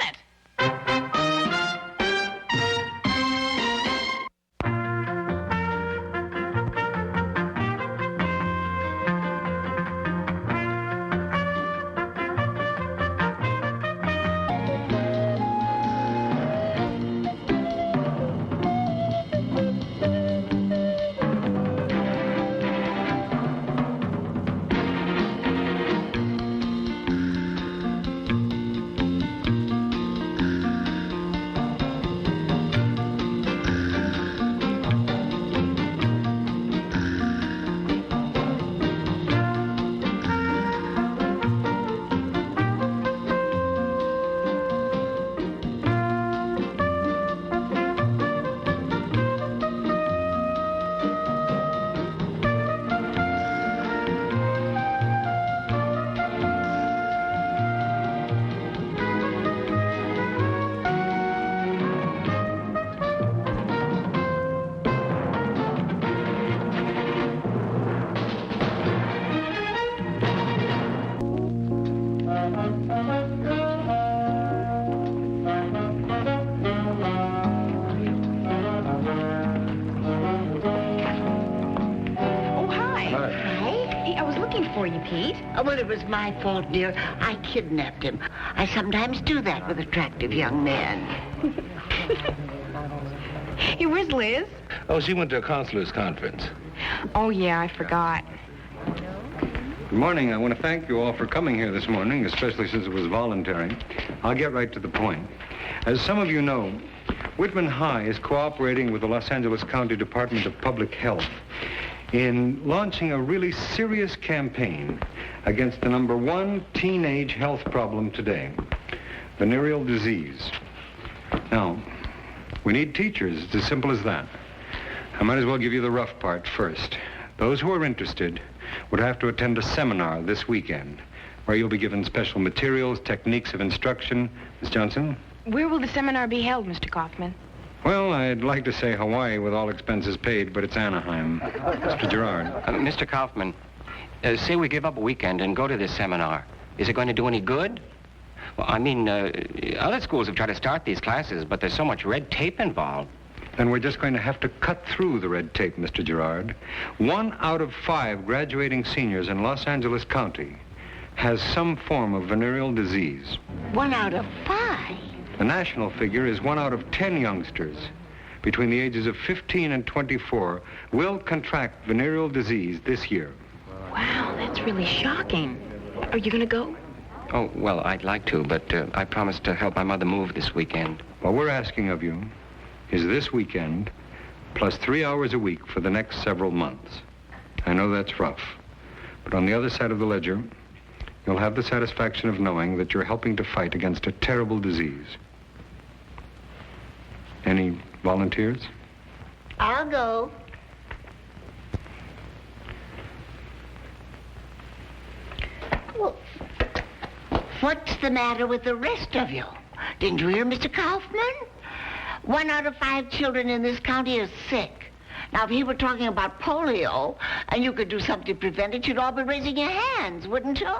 looking for you, Pete. Well, it was my fault, dear. I kidnapped him. I sometimes do that with attractive young men. Hey, where's Liz? Oh, she went to a counselor's conference. Oh, yeah, I forgot. Good morning. I want to thank you all for coming here this morning, especially since it was voluntary. I'll get right to the point. As some of you know, Whitman High is cooperating with the Los Angeles County Department of Public Health in launching a really serious campaign against the #1 teenage health problem today, venereal disease. Now, we need teachers. It's as simple as that. I might as well give you the rough part first. Those who are interested would have to attend a seminar this weekend where you'll be given special materials, techniques of instruction. Miss Johnson? Where will the seminar be held, Mr. Kaufman? Well, I'd like to say Hawaii with all expenses paid, but it's Anaheim. Mr. Gerard. Mr. Kaufman, say we give up a weekend and go to this seminar. Is it going to do any good? Well, I mean, other schools have tried to start these classes, but there's so much red tape involved. Then we're just going to have to cut through the red tape, Mr. Gerard. 1 out of 5 graduating seniors in Los Angeles County has some form of venereal disease. 1 out of 5? The national figure is 1 out of 10 youngsters between the ages of 15 and 24 will contract venereal disease this year. Wow, that's really shocking. Are you going to go? Oh, well, I'd like to, but I promised to help my mother move this weekend. What we're asking of you is this weekend plus 3 hours a week for the next several months. I know that's rough, but on the other side of the ledger, you'll have the satisfaction of knowing that you're helping to fight against a terrible disease. Any volunteers? I'll go. Well, what's the matter with the rest of you? Didn't you hear Mr. Kaufman? 1 out of 5 children in this county is sick. Now, if he were talking about polio and you could do something to prevent it, you'd all be raising your hands, wouldn't you?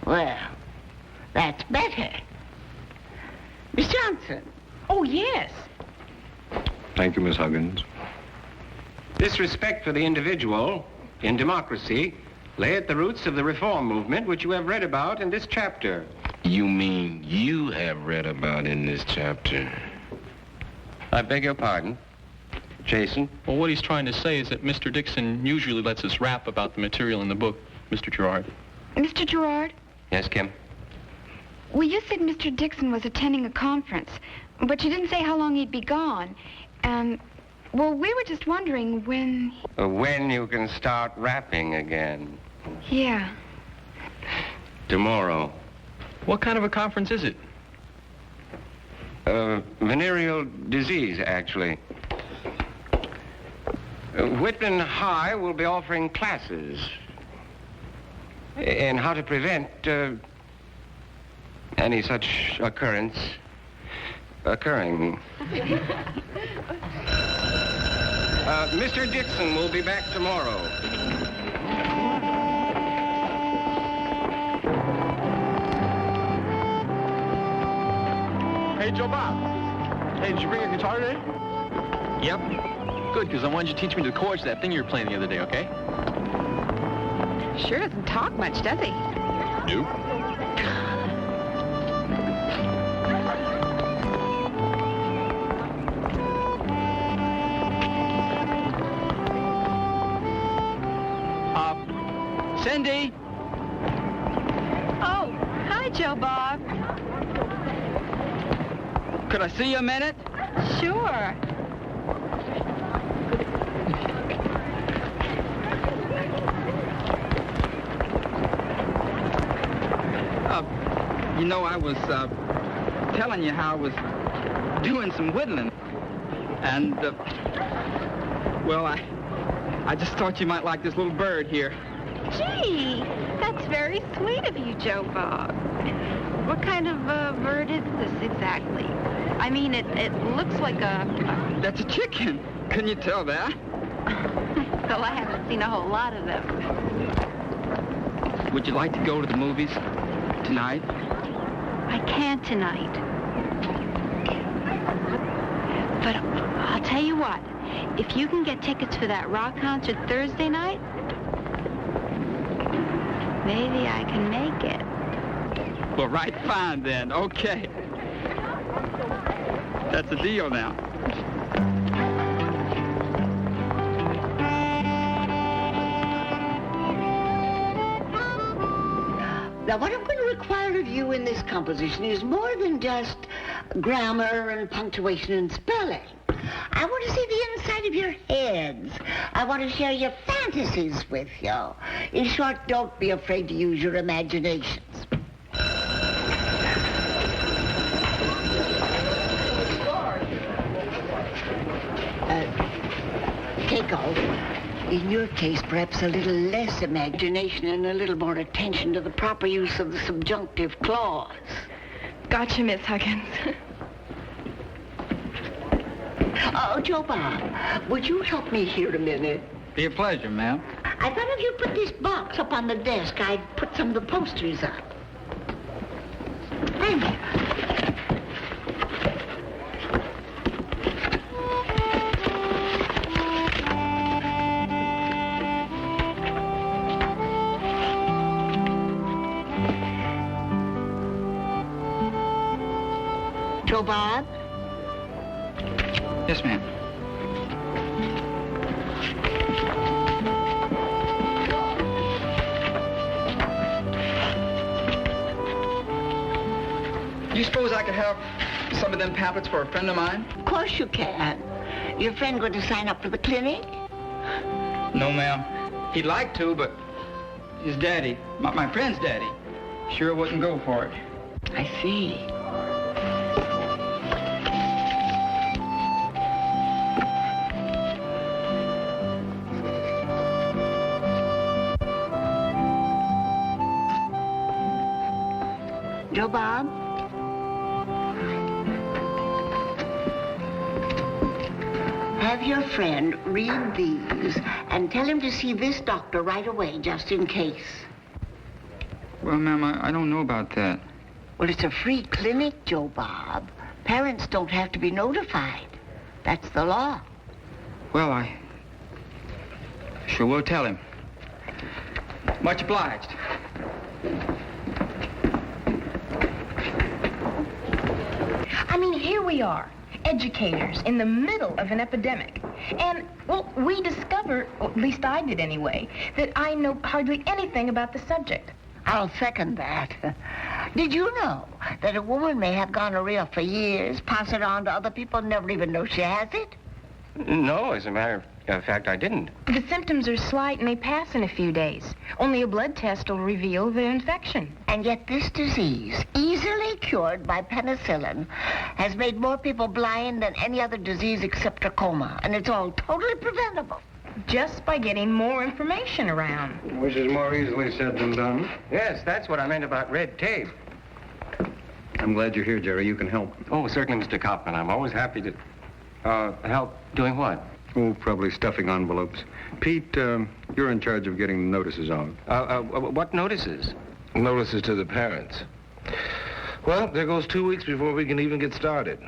Well, that's better. Miss Johnson. Oh, yes. Thank you, Miss Huggins. This respect for the individual in democracy lay at the roots of the reform movement, which you have read about in this chapter. You mean you have read about in this chapter? I beg your pardon. Jason? Well, what he's trying to say is that Mr. Dixon usually lets us rap about the material in the book, Mr. Gerard. Mr. Gerard? Yes, Kim? Well, you said Mr. Dixon was attending a conference, but you didn't say how long he'd be gone. And, well, we were just wondering when... When you can start rapping again. Yeah. Tomorrow. What kind of a conference is it? Venereal disease, actually. Whitman High will be offering classes in how to prevent any such occurrence occurring. Mr. Dixon will be back tomorrow. Hey, Joe Bob. Hey, did you bring a guitar today? Yep. Good, because I wanted you to teach me the chords to that thing you were playing the other day, okay? Sure doesn't talk much, does he? Nope. Cindy! Oh, hi, Joe Bob. Could I see you a minute? Sure. You know, I was telling you how I was doing some whittling. And, well, I just thought you might like this little bird here. Gee, that's very sweet of you, Joe Bob. What kind of bird is this exactly? I mean, it looks like a... That's a chicken. Couldn't you tell that? Well, I haven't seen a whole lot of them. Would you like to go to the movies tonight? I can't tonight. But I'll tell you what. if you can get tickets for that rock concert Thursday night, maybe I can make it. Well, right fine then. Okay. That's a deal now. Now, what I'm going to require of you in this composition is more than just grammar and punctuation and spelling. I want to see the inside of your heads. I want to share your fantasies with you. In short, don't be afraid to use your imaginations. Keiko, in your case, perhaps a little less imagination and a little more attention to the proper use of the subjunctive clause. Gotcha, Miss Huggins. Oh, Joe Bob, would you help me here a minute? Be a pleasure, ma'am. I thought if you put this box up on the desk, I'd put some of the posters up. Thank you. Joe Bob? Yes, ma'am. Do you suppose I could have some of them pamphlets for a friend of mine? Of course you can. Your friend going to sign up for the clinic? No, ma'am. He'd like to, but his daddy, my friend's daddy, sure wouldn't go for it. I see. Joe Bob? Have your friend read these and tell him to see this doctor right away, just in case. Well, ma'am, I don't know about that. Well, it's a free clinic, Joe Bob. Parents don't have to be notified. That's the law. Well, I sure will tell him. Much obliged. I mean, here we are, educators in the middle of an epidemic. And, well, we discover, or at least I did anyway, that I know hardly anything about the subject. I'll second that. Did you know that a woman may have gonorrhea for years, pass it on to other people, and never even know she has it? No, as a matter of fact, I didn't. The symptoms are slight and they pass in a few days. Only a blood test will reveal the infection. And yet this disease, easily cured by penicillin, has made more people blind than any other disease except trachoma. And it's all totally preventable. Just by getting more information around. Which is more easily said than done. Yes, that's what I meant about red tape. I'm glad you're here, Jerry. You can help. Oh, certainly, Mr. Kaufman. I'm always happy to help. Doing what? Oh, probably stuffing envelopes. Pete, you're in charge of getting the notices out. What notices? Notices to the parents. Well, there goes 2 weeks before we can even get started.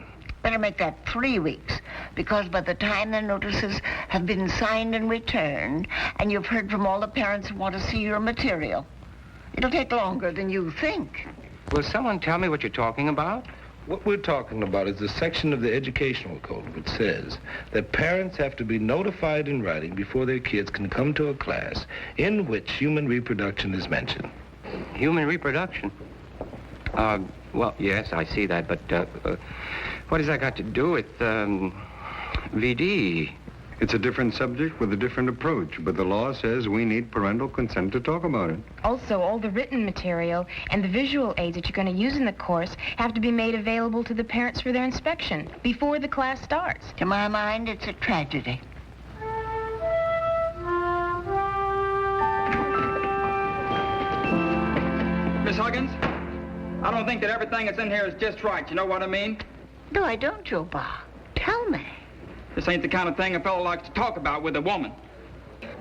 Better make that 3 weeks, because by the time the notices have been signed and returned, and you've heard from all the parents who want to see your material, it'll take longer than you think. Will someone tell me what you're talking about? What we're talking about is the section of the educational code which says that parents have to be notified in writing before their kids can come to a class in which human reproduction is mentioned. Human reproduction? Well, yes, I see that, but what has that got to do with VD? It's a different subject with a different approach, but the law says we need parental consent to talk about it. Also, all the written material and the visual aids that you're going to use in the course have to be made available to the parents for their inspection before the class starts. To my mind, it's a tragedy. Miss Huggins, I don't think that everything that's in here is just right. You know what I mean? No, I don't, Joe Bob. Tell me. This ain't the kind of thing a fellow likes to talk about with a woman.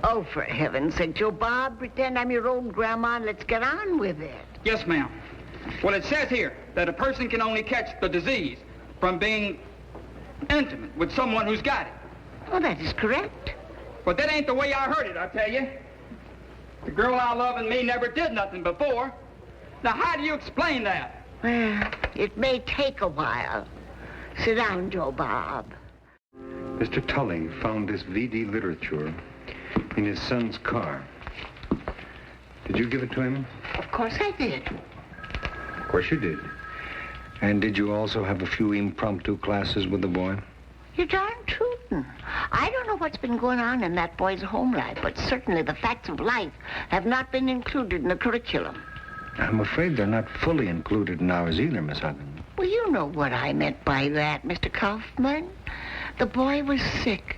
Oh, for heaven's sake, Joe Bob, pretend I'm your old grandma and let's get on with it. Yes, ma'am. Well, it says here that a person can only catch the disease from being intimate with someone who's got it. Oh, that is correct. But that ain't the way I heard it, I tell you. The girl I love and me never did nothing before. Now, how do you explain that? Well, it may take a while. Sit down, Joe Bob. Mr. Tully found this VD literature in his son's car. Did you give it to him? Of course I did. Of course you did. And did you also have a few impromptu classes with the boy? You're darn tootin'. I don't know what's been going on in that boy's home life, but certainly the facts of life have not been included in the curriculum. I'm afraid they're not fully included in ours either, Miss Huggins. Well, you know what I meant by that, Mr. Kaufman. The boy was sick,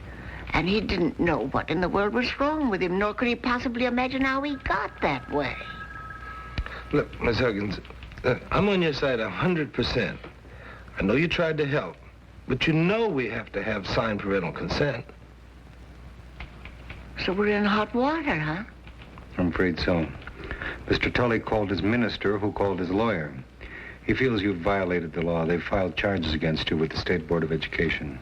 and he didn't know what in the world was wrong with him, nor could he possibly imagine how he got that way. Look, Miss Huggins, I'm on your side 100%. I know you tried to help, but you know we have to have signed parental consent. So we're in hot water, huh? I'm afraid so. Mr. Tully called his minister, who called his lawyer. He feels you've violated the law. They've filed charges against you with the State Board of Education.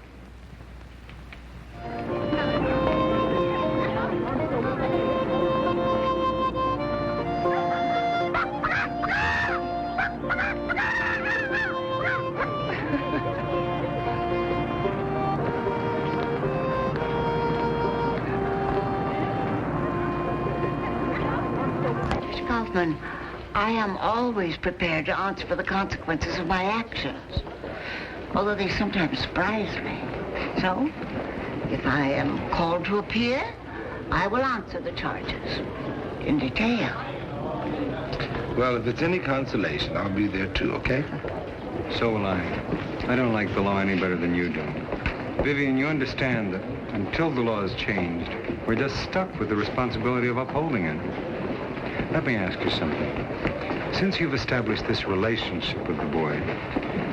I am always prepared to answer for the consequences of my actions, although they sometimes surprise me. So, if I am called to appear, I will answer the charges in detail. Well, if it's any consolation, I'll be there too, okay? So will I. I don't like the law any better than you do. Vivian, you understand that until the law is changed, we're just stuck with the responsibility of upholding it. Let me ask you something. Since you've established this relationship with the boy,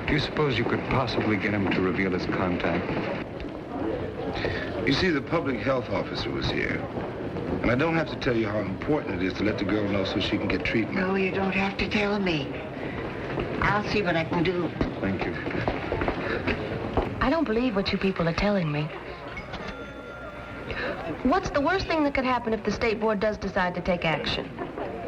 do you suppose you could possibly get him to reveal his contact? You see, the public health officer was here. And I don't have to tell you how important it is to let the girl know so she can get treatment. No, you don't have to tell me. I'll see what I can do. Thank you. I don't believe what you people are telling me. What's the worst thing that could happen if the state board does decide to take action?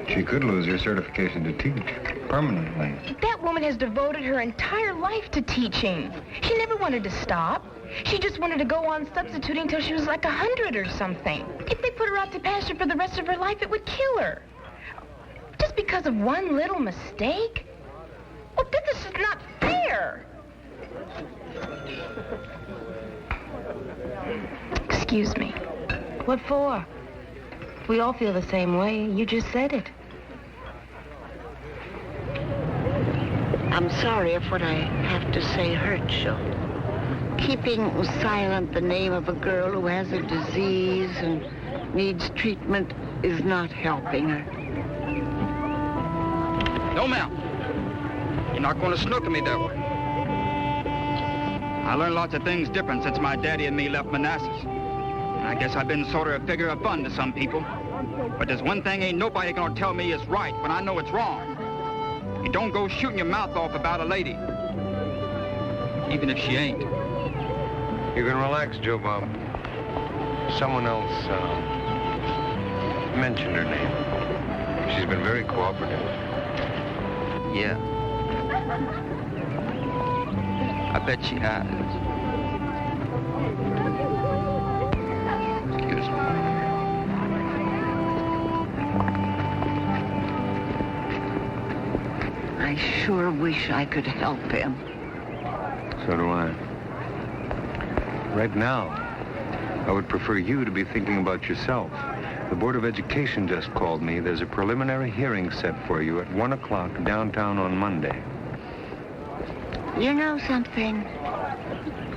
She could lose her certification to teach permanently. That woman has devoted her entire life to teaching. She never wanted to stop. She just wanted to go on substituting until she was like 100 or something. If they put her out to pasture for the rest of her life, it would kill her. Just because of one little mistake? Well, this is not fair. Excuse me. What for? We all feel the same way. You just said it. I'm sorry if what I have to say hurts you. Keeping silent the name of a girl who has a disease and needs treatment is not helping her. No, ma'am. You're not going to snooker me that way. I learned lots of things different since my daddy and me left Manassas. And I guess I've been sort of a figure of fun to some people. But there's one thing ain't nobody gonna tell me is right when I know it's wrong. You don't go shooting your mouth off about a lady, even if she ain't. You can relax, Joe Bob. Someone else mentioned her name. She's been very cooperative. Yeah. I bet she has. Excuse me. I sure wish I could help him. So do I. Right now, I would prefer you to be thinking about yourself. The Board of Education just called me. There's a preliminary hearing set for you at 1 o'clock downtown on Monday. You know something?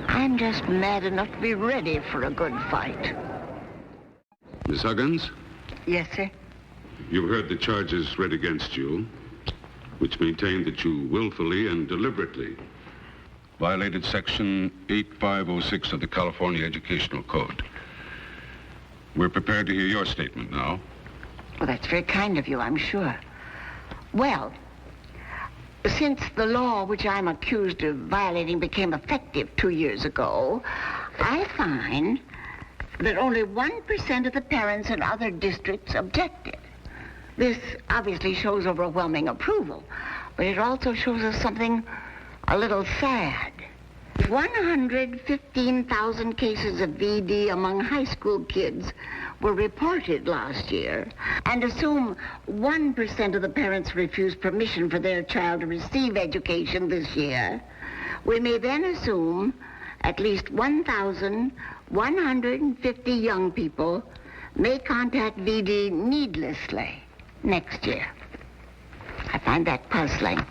I'm just mad enough to be ready for a good fight. Miss Huggins, Yes, sir? you've heard the charges read against you, which maintain that you willfully and deliberately violated Section 8506 of the California Educational Code. We're prepared to hear your statement now. Well, that's very kind of you, I'm sure. Well, since the law which I'm accused of violating became effective 2 years ago, I find that only 1% of the parents in other districts objected. This obviously shows overwhelming approval, but it also shows us something a little sad. 115,000 cases of VD among high school kids were reported last year, and assume 1% of the parents refused permission for their child to receive education this year, we may then assume at least 1,150 young people may contact VD needlessly next year. I find that puzzling.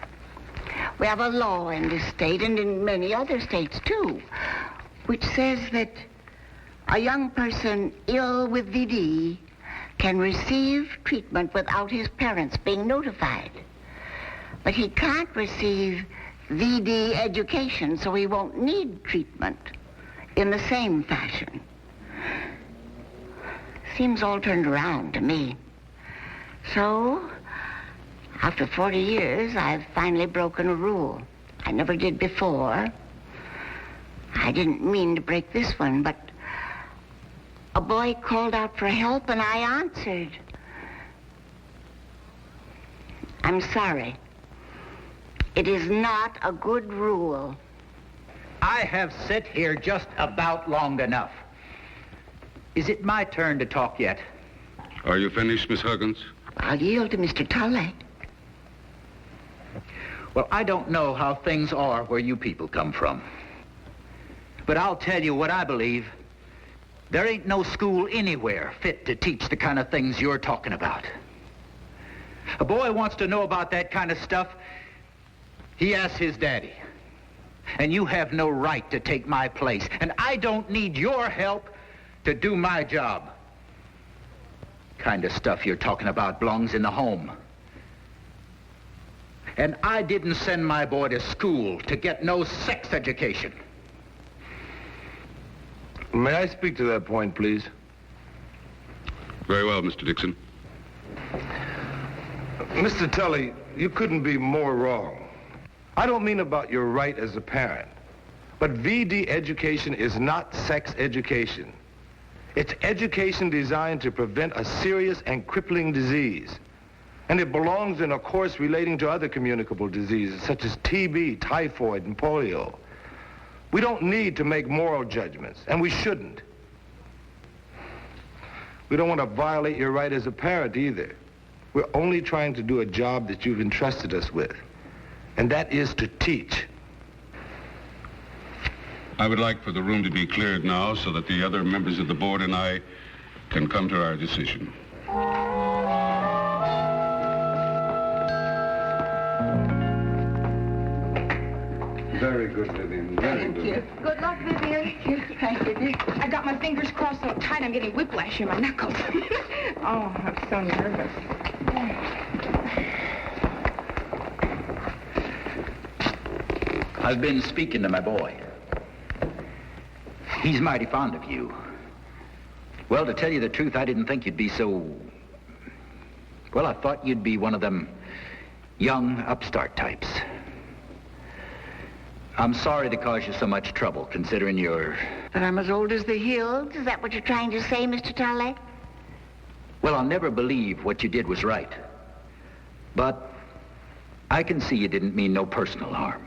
We have a law in this state, and in many other states too, which says that a young person ill with VD can receive treatment without his parents being notified. But he can't receive VD education, so he won't need treatment in the same fashion. Seems all turned around to me. So, after 40 years, I've finally broken a rule. I never did before. I didn't mean to break this one, but a boy called out for help and I answered. I'm sorry. It is not a good rule. I have sat here just about long enough. Is it my turn to talk yet? Are you finished, Miss Huggins? I'll yield to Mr. Tully. Well, I don't know how things are where you people come from. But I'll tell you what I believe. There ain't no school anywhere fit to teach the kind of things you're talking about. A boy wants to know about that kind of stuff, he asks his daddy. And you have no right to take my place. And I don't need your help to do my job. Kind of stuff you're talking about belongs in the home. And I didn't send my boy to school to get no sex education. May I speak to that point, please? Very well, Mr. Dixon. Mr. Tully, you couldn't be more wrong. I don't mean about your right as a parent, but VD education is not sex education. It's education designed to prevent a serious and crippling disease. And it belongs in a course relating to other communicable diseases, such as TB, typhoid, and polio. We don't need to make moral judgments, and we shouldn't. We don't want to violate your right as a parent either. We're only trying to do a job that you've entrusted us with, and that is to teach. I would like for the room to be cleared now so that the other members of the board and I can come to our decision. Very good, Vivian. Very good. Thank you. Good luck, Vivian. Thank you, dear. I got my fingers crossed so tight I'm getting whiplash in my knuckles. Oh, I'm so nervous. I've been speaking to my boy. He's mighty fond of you. Well, to tell you the truth, I didn't think you'd be so... Well, I thought you'd be one of them young upstart types. I'm sorry to cause you so much trouble, considering you're... That I'm as old as the hills? Is that what you're trying to say, Mr. Tully? Well, I'll never believe what you did was right. But I can see you didn't mean no personal harm.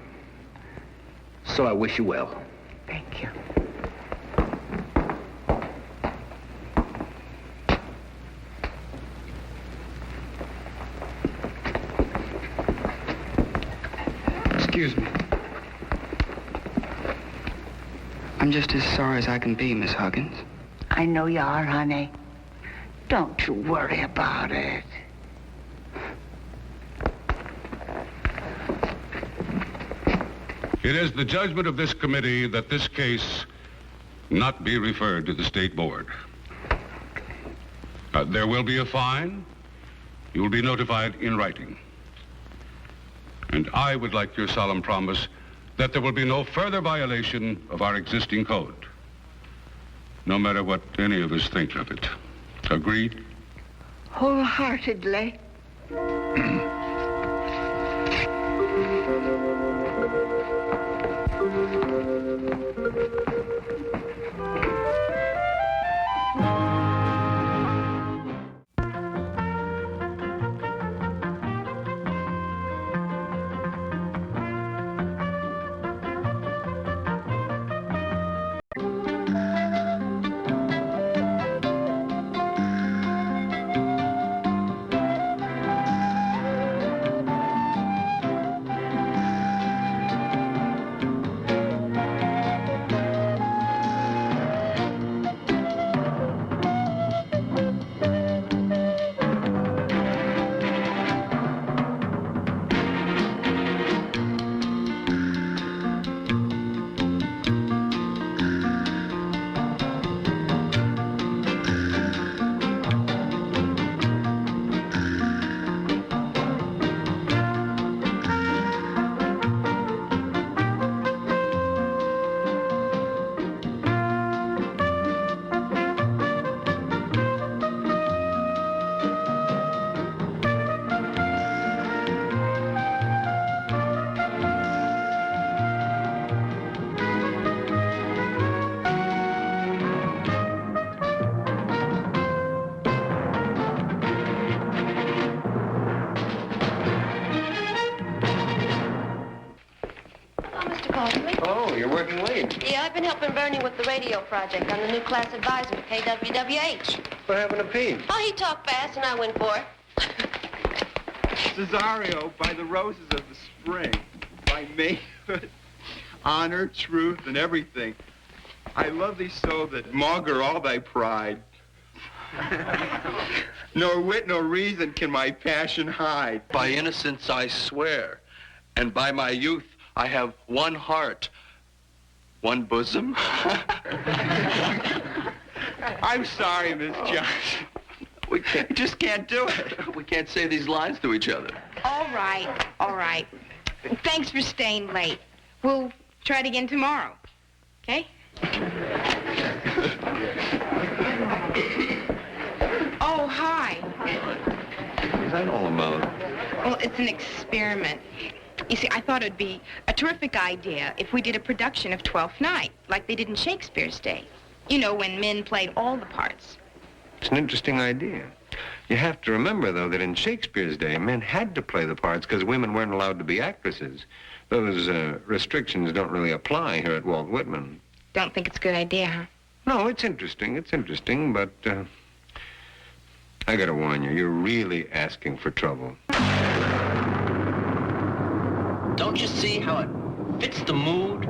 So I wish you well. Thank you. Excuse me. I'm just as sorry as I can be, Miss Huggins. I know you are, honey. Don't you worry about it. It is the judgment of this committee that this case not be referred to the state board. There will be a fine. You will be notified in writing. And I would like your solemn promise that there will be no further violation of our existing code, no matter what any of us think of it. Agreed? Wholeheartedly. you're working late. Yeah, I've been helping Bernie with the radio project. I'm the new class advisor to KWWH. What happened to Pete? Oh, he talked fast and I went for it. Cesario, by the roses of the spring, by Mayhood, honor, truth, and everything. I love thee so that maugre all thy pride. Nor wit nor reason can my passion hide. By innocence I swear, and by my youth I have one heart, one bosom. I'm sorry, Miss Johnson. We just can't do it. We can't say these lines to each other. All right, all right. Thanks for staying late. We'll try it again tomorrow, okay? Oh, hi. What's that all about? Well, it's an experiment. You see, I thought it'd be a terrific idea if we did a production of Twelfth Night, like they did in Shakespeare's day. You know, when men played all the parts. It's an interesting idea. You have to remember, though, that in Shakespeare's day, men had to play the parts because women weren't allowed to be actresses. Those restrictions don't really apply here at Walt Whitman. Don't think it's a good idea, huh? No, it's interesting, but I gotta warn you, you're really asking for trouble. Don't you see how it fits the mood?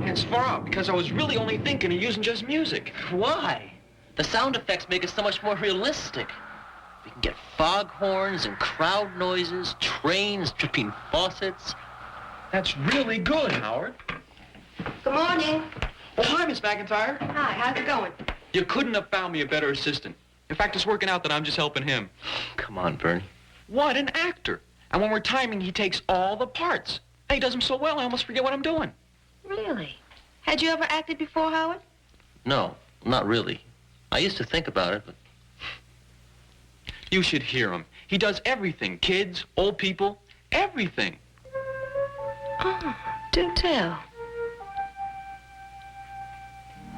It's far out because I was really only thinking of using just music. Why? The sound effects make it so much more realistic. We can get foghorns and crowd noises, trains dripping faucets. That's really good, Howard. Good morning. Oh, hi, Miss McIntyre. Hi, how's it going? You couldn't have found me a better assistant. In fact, it's working out that I'm just helping him. Come on, Bernie. What an actor. And when we're timing, he takes all the parts. And he does them so well, I almost forget what I'm doing. Really? Had you ever acted before, Howard? No, not really. I used to think about it, but... You should hear him. He does everything. Kids, old people, everything. Oh, do tell.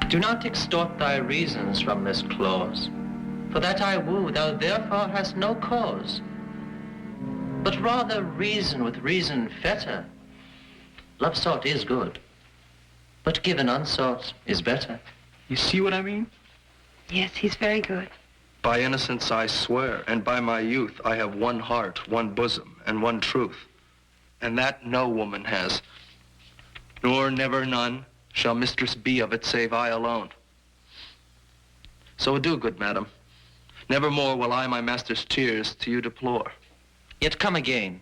Do not extort thy reasons from this clause, for that I woo, thou therefore hast no cause. But rather reason with reason fetter. Love sought is good, but given unsought is better. You see what I mean? Yes, he's very good. By innocence I swear, and by my youth I have one heart, one bosom, and one truth. And that no woman has, nor never none shall mistress be of it save I alone. So adieu, good madam. Nevermore will I my master's tears to you deplore. Yet come again,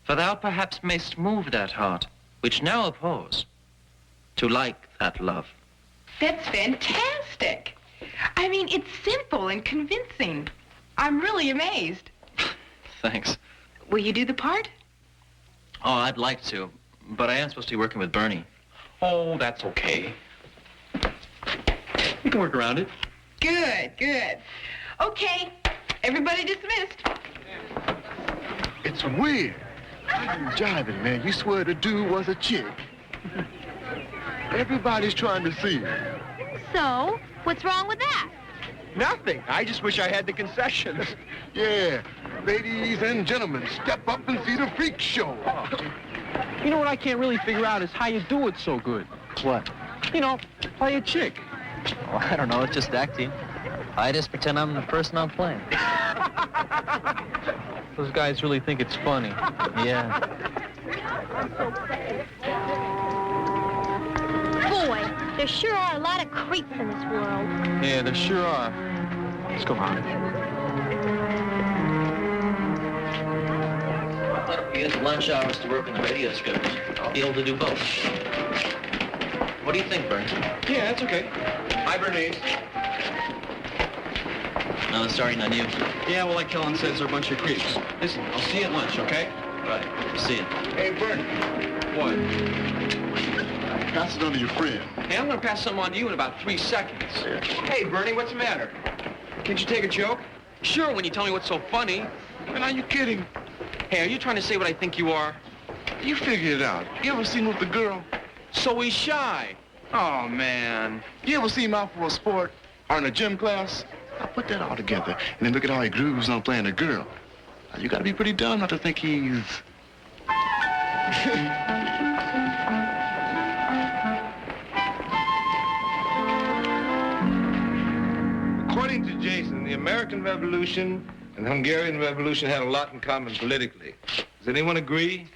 for thou perhaps mayst move that heart, which now abhors, to like that love. That's fantastic. I mean, it's simple and convincing. I'm really amazed. Thanks. Will you do the part? Oh, I'd like to, but I am supposed to be working with Bernie. Oh, that's okay. We can work around it. Good, good. Okay, everybody dismissed. It's weird. You jiving, man. You swear the dude was a chick. Everybody's trying to see her. So, what's wrong with that? Nothing. I just wish I had the concessions. Yeah. Ladies and gentlemen, step up and see the freak show. You know what I can't really figure out is how you do it so good. What? You know, play a chick. Oh, I don't know. It's just acting. I just pretend I'm the person I'm playing. Those guys really think it's funny. Yeah. Boy, there sure are a lot of creeps in this world. Yeah, there sure are. Let's go on. If you get the lunch hours to work in the radio script, I'll be able to do both. What do you think, Bernie? Yeah, that's okay. Hi, Bernice. No, it's starting on you. Yeah, well, like Kellen says, they're a bunch of creeps. Listen, I'll see you at lunch, okay? Right. See you. Hey, Bernie. What? Pass it on to your friend. Hey, I'm gonna pass something on to you in about 3 seconds. Hey, Bernie, what's the matter? Can't you take a joke? Sure, when you tell me what's so funny. Man, are you kidding? Hey, are you trying to say what I think you are? You figure it out. You ever seen him with a girl? So he's shy. Oh, man. You ever see him out for a sport or in a gym class? Now put that all together and then look at how he grooves on playing a girl. Now, you gotta be pretty dumb not to think he's... saying to Jason, the American Revolution and the Hungarian Revolution had a lot in common politically. Does anyone agree?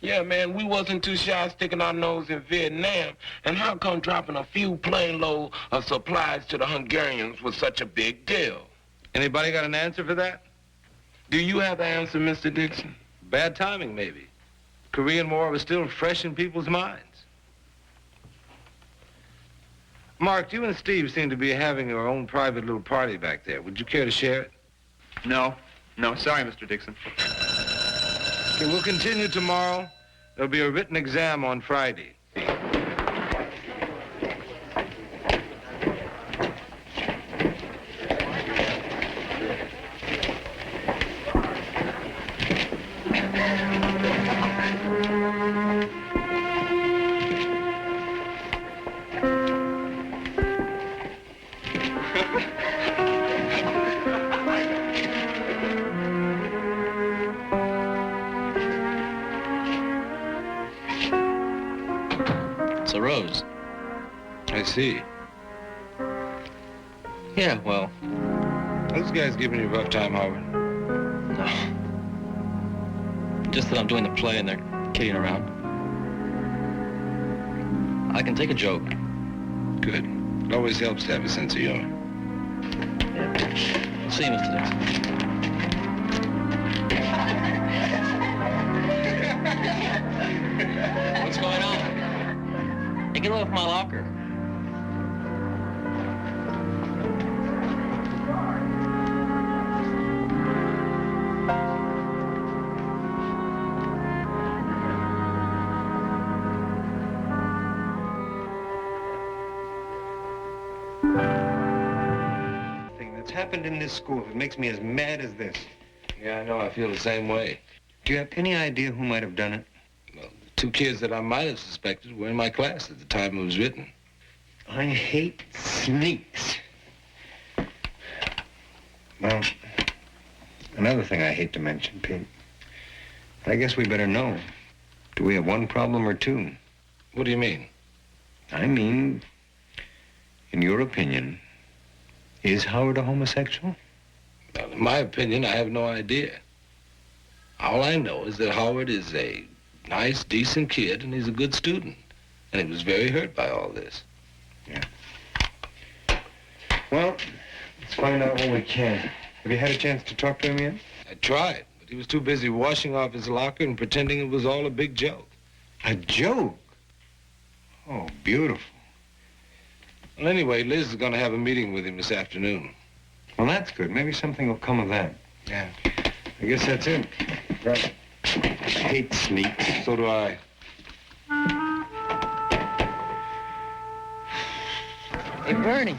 Yeah, man, we wasn't too shy sticking our nose in Vietnam. And how come dropping a few plane load of supplies to the Hungarians was such a big deal? Anybody got an answer for that? Do you have an answer, Mr. Dixon? Bad timing, maybe. The Korean War was still fresh in people's minds. Mark, you and Steve seem to be having your own private little party back there. Would you care to share it? No. No, sorry, Mr. Dixon. Okay, we'll continue tomorrow. There'll be a written exam on Friday. It's a rose. I see. Yeah, well. Those guys giving you a rough time, Howard? No. Just that I'm doing the play and they're kidding around. I can take a joke. Good. It always helps to have a sense of humor. See you, Mr. Dixon. What's going on? Hey, get off my locker. That's happened in this school that makes me as mad as this. Yeah, I know. I feel the same way. Do you have any idea who might have done it? Well, the two kids that I might have suspected were in my class at the time it was written. I hate sneaks. Well, another thing I hate to mention, Pete. But I guess we better know. Do we have one problem or two? What do you mean? I mean, in your opinion, is Howard a homosexual? Well, in my opinion, I have no idea. All I know is that Howard is a nice, decent kid, and he's a good student. And he was very hurt by all this. Yeah. Well, let's find out what we can. Have you had a chance to talk to him yet? I tried, but he was too busy washing off his locker and pretending it was all a big joke. A joke? Oh, beautiful. Well, anyway, Liz is going to have a meeting with him this afternoon. Well, that's good. Maybe something will come of that. Yeah. I guess that's it. Right. I hate sneaks. So do I. Hey, Bernie.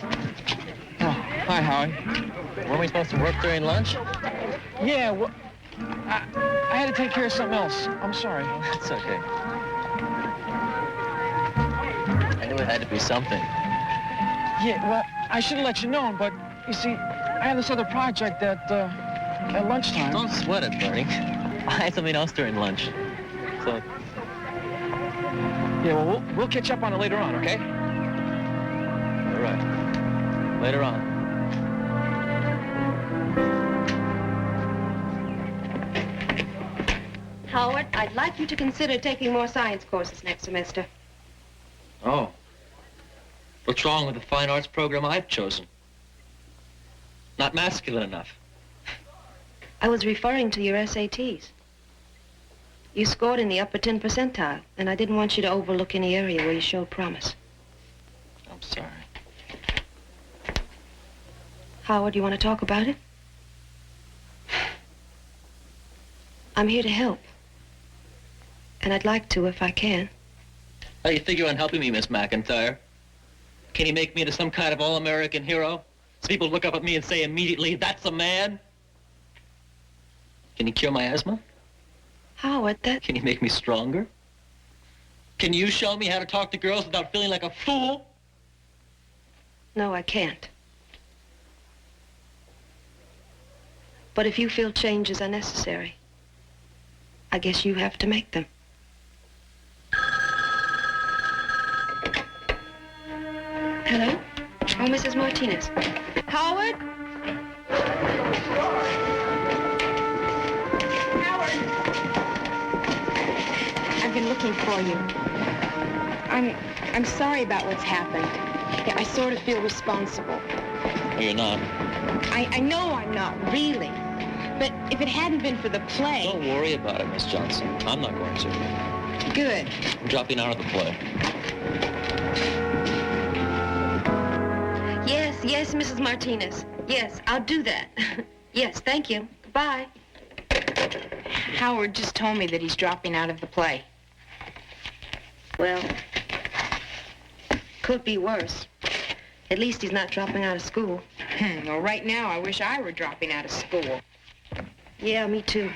Oh, hi, Howie. Weren't we supposed to work during lunch? Yeah, well, I had to take care of something else. I'm sorry. That's okay. I knew it had to be something. Yeah, well, I should have let you know, but you see, I have this other project at lunchtime. Don't sweat it, Bernie. I had something else during lunch. So. Yeah, well, we'll catch up on it later on, okay? All right. Later on. Howard, I'd like you to consider taking more science courses next semester. Oh. What's wrong with the fine arts program I've chosen? Not masculine enough. I was referring to your SATs. You scored in the upper 10 percentile, and I didn't want you to overlook any area where you showed promise. I'm sorry. Howard, you want to talk about it? I'm here to help. And I'd like to if I can. How do you figure on helping me, Miss McIntyre? Can you make me into some kind of all-American hero? So people look up at me and say immediately, that's a man? Can you cure my asthma? Howard, that... Can you make me stronger? Can you show me how to talk to girls without feeling like a fool? No, I can't. But if you feel changes are necessary, I guess you have to make them. Hello? Oh, Mrs. Martinez. Howard? I've been looking for you. I'm sorry about what's happened. Yeah, I sort of feel responsible. No, you're not. I know I'm not, really. But if it hadn't been for the play... Don't worry about it, Miss Johnson. I'm not going to. Good. I'm dropping out of the play. Yes, Mrs. Martinez. Yes, I'll do that. Yes, thank you. Goodbye. Howard just told me that he's dropping out of the play. Well, could be worse. At least he's not dropping out of school. Well, right now, I wish I were dropping out of school. Yeah, me too.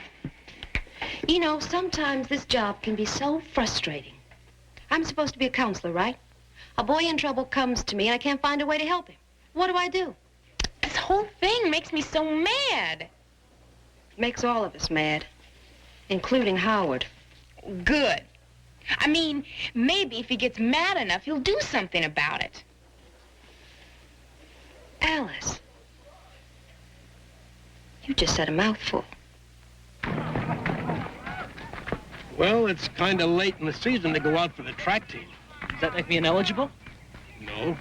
You know, sometimes this job can be so frustrating. I'm supposed to be a counselor, right? A boy in trouble comes to me and I can't find a way to help him. What do I do? This whole thing makes me so mad. Makes all of us mad, including Howard. Good. I mean, maybe if he gets mad enough, he'll do something about it. Alice, you just said a mouthful. Well, it's kind of late in the season to go out for the track team. Does that make me ineligible? No.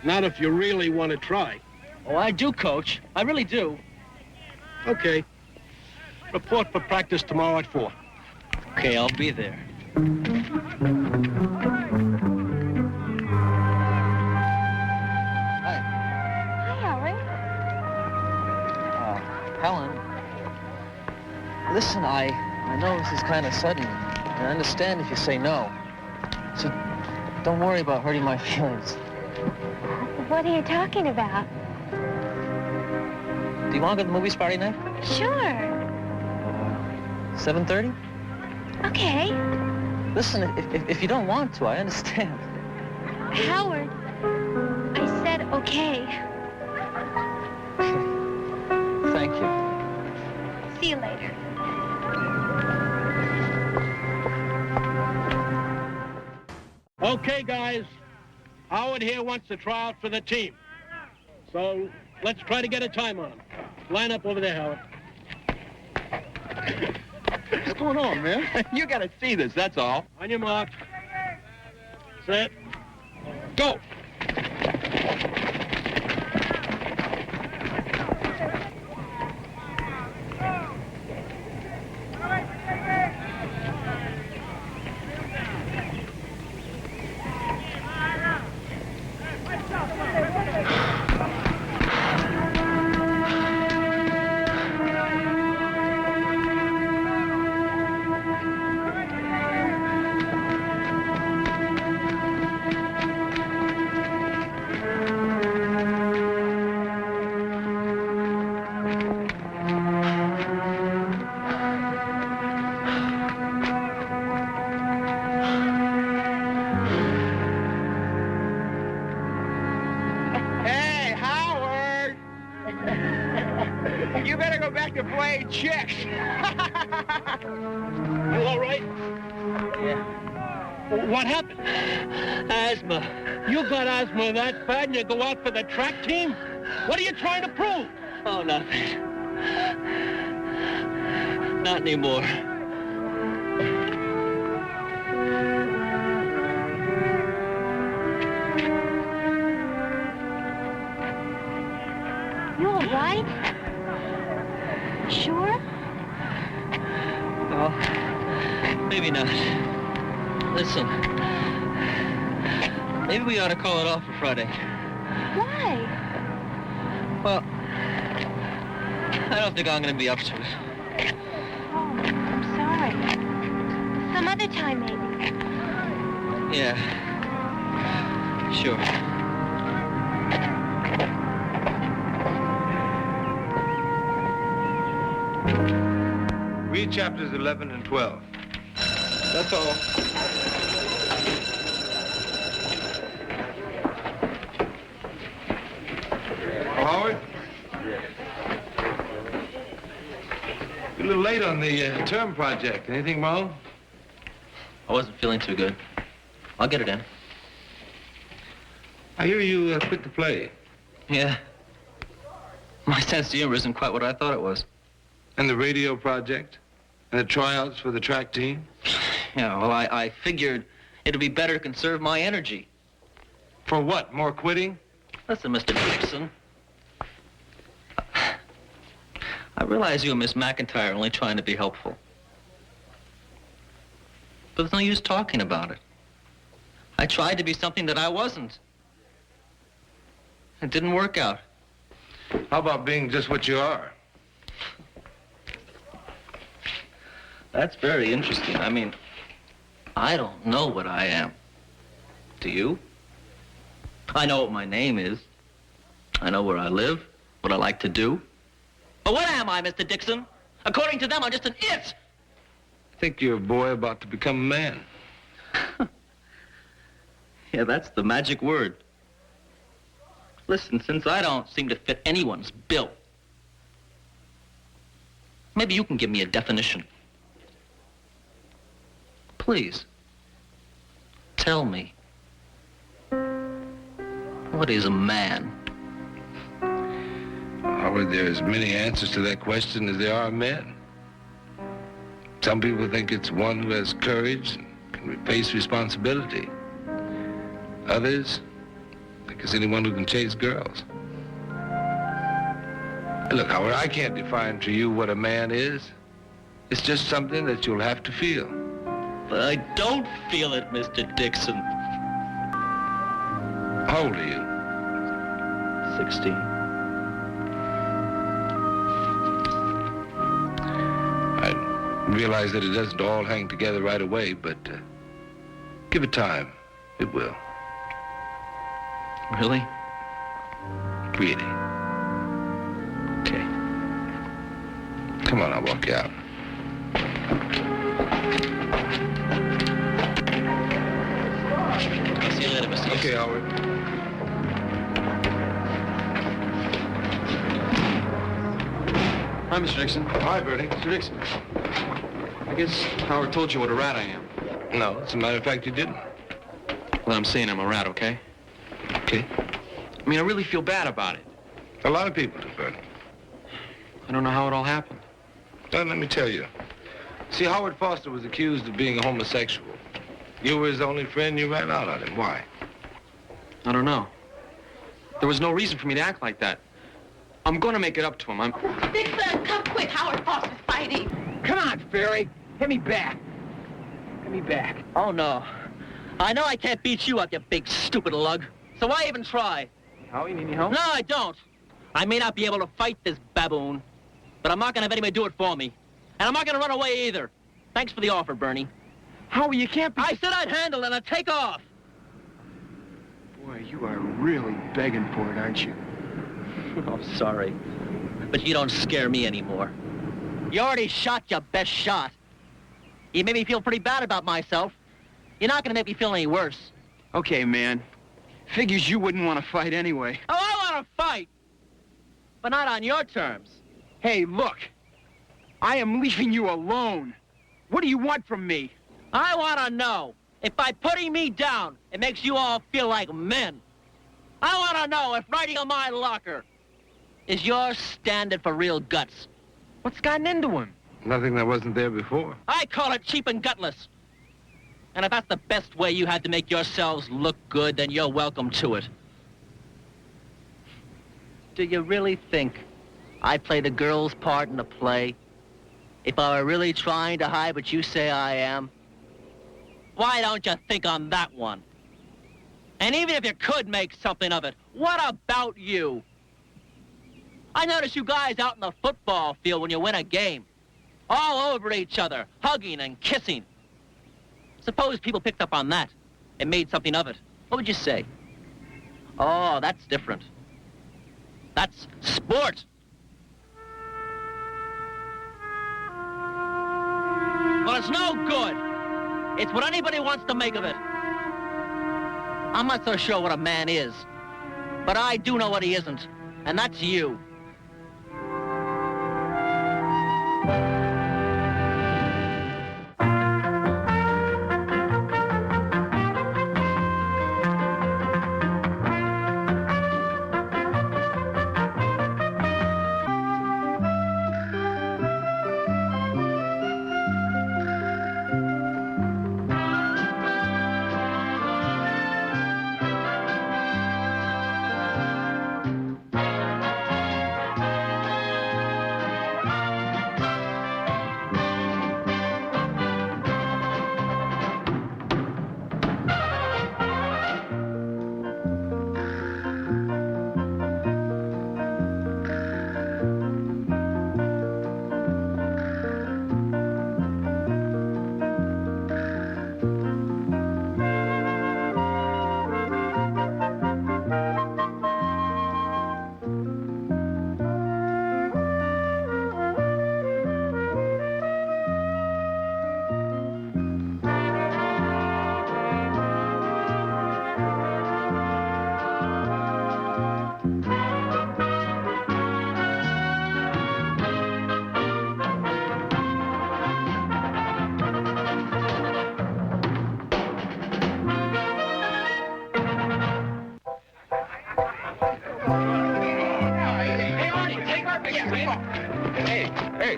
Not if you really want to try. Oh, I do, Coach. I really do. Okay. Report for practice tomorrow at 4. Okay, I'll be there. Hi, Howard. Helen. Listen, I know this is kind of sudden, and I understand if you say no. So don't worry about hurting my feelings. What are you talking about? Do you want to go to the movies Friday night? Sure. 7:30? Okay. Listen, if you don't want to, I understand. Howard, I said okay. Thank you. See you later. Okay, guys. Howard here wants to try out for the team. So let's try to get a time on him. Line up over there, Howard. What's going on, man? You gotta see this, that's all. On your mark. Set. Go. You better go back to playing chess. You all right? Yeah. What happened? Asthma. You got asthma that bad and you go out for the track team? What are you trying to prove? Oh, nothing. Not anymore. You all right? Sure? Well, maybe not. Listen, maybe we ought to call it off for Friday. Why? Well, I don't think I'm going to be up to it. Oh, I'm sorry. Some other time, maybe. Yeah. Sure. Read chapters 11 and 12. That's all. Howard? You're a little late on the term project. Anything wrong? I wasn't feeling too good. I'll get it in. I hear you quit the play. Yeah. My sense of humor isn't quite what I thought it was. And the radio project? And the tryouts for the track team? Yeah, well, I figured it'd be better to conserve my energy. For what? More quitting? Listen, Mr. Dixon. I realize you and Miss McIntyre are only trying to be helpful. But there's no use talking about it. I tried to be something that I wasn't. It didn't work out. How about being just what you are? That's very interesting. I mean, I don't know what I am. Do you? I know what my name is. I know where I live, what I like to do. But what am I, Mr. Dixon? According to them, I'm just an it. I think you're a boy about to become a man. Yeah, that's the magic word. Listen, since I don't seem to fit anyone's bill, maybe you can give me a definition. Please, tell me, what is a man? Howard, there are as many answers to that question as there are men. Some people think it's one who has courage and can face responsibility. Others think it's anyone who can chase girls. Look, Howard, I can't define to you what a man is. It's just something that you'll have to feel. But I don't feel it, Mr. Dixon. How old are you? 16. I realize that it doesn't all hang together right away, but give it time. It will. Really? Really. Okay. Come on, I'll walk you out. I'll see you later, Mr. Dixon. Okay, Howard. Hi, Mr. Dixon. Hi, Bertie. Mr. Dixon. I guess Howard told you what a rat I am. No, as a matter of fact, you didn't. Well, I'm saying I'm a rat, okay? Okay. I mean, I really feel bad about it. A lot of people do, Bertie. I don't know how it all happened. Well, let me tell you. See, Howard Foster was accused of being a homosexual. You were his only friend, you ran out on him. Why? I don't know. There was no reason for me to act like that. I'm gonna make it up to him. Dixon, come quick. Howard Foster's fighting. Come on, Fairy. Hit me back. Hit me back. Oh, no. I know I can't beat you up, you big stupid lug. So why even try? How? You need any help? No, I don't. I may not be able to fight this baboon, but I'm not gonna have anybody do it for me. And I'm not gonna run away either. Thanks for the offer, Bernie. Howie, you can't be... I said I'd handle it and I'd take off. Boy, you are really begging for it, aren't you? Oh, sorry. But you don't scare me anymore. You already shot your best shot. You made me feel pretty bad about myself. You're not gonna make me feel any worse. Okay, man. Figures you wouldn't want to fight anyway. Oh, I want to fight! But not on your terms. Hey, look. I am leaving you alone. What do you want from me? I want to know if by putting me down, it makes you all feel like men. I want to know if writing on my locker is your standard for real guts. What's gotten into him? Nothing that wasn't there before. I call it cheap and gutless. And if that's the best way you had to make yourselves look good, then you're welcome to it. Do you really think I played a girl's part in a play? If I were really trying to hide what you say I am? Why don't you think on that one? And even if you could make something of it, what about you? I notice you guys out in the football field when you win a game. All over each other, hugging and kissing. Suppose people picked up on that and made something of it. What would you say? Oh, that's different. That's sport. Well, it's no good. It's what anybody wants to make of it. I'm not so sure what a man is, but I do know what he isn't, and that's you.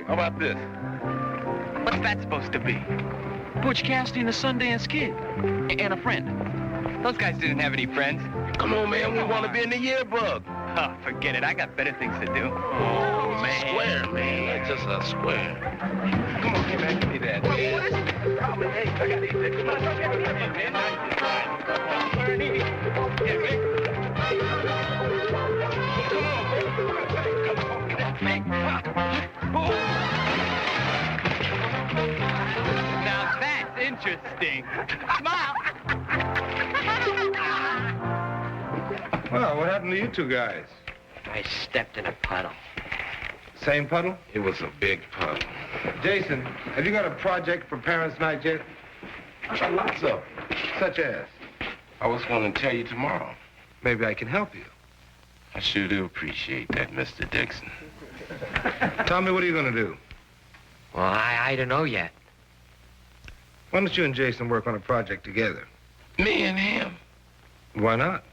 How about this? What's that supposed to be? Butch Cassidy and the Sundance Kid. And a friend. Those guys didn't have any friends. Come on, man. We want to be in the yearbook. Oh, forget it. I got better things to do. Oh, man. Square, man. That's just a square. Come on, hey, man. Give me that. What is it? Probably, hey, I got to eat that. Come on, Now that's interesting. Smile. Well, what happened to you two guys? I stepped in a puddle. Same puddle? It was a big puddle. Jason, have you got a project for Parents' Night yet? I got lots of them. Such as? I was going to tell you tomorrow. Maybe I can help you. I sure do appreciate that, Mr. Dixon. Tommy, what are you going to do? Well, I don't know yet. Why don't you and Jason work on a project together? Me and him? Why not?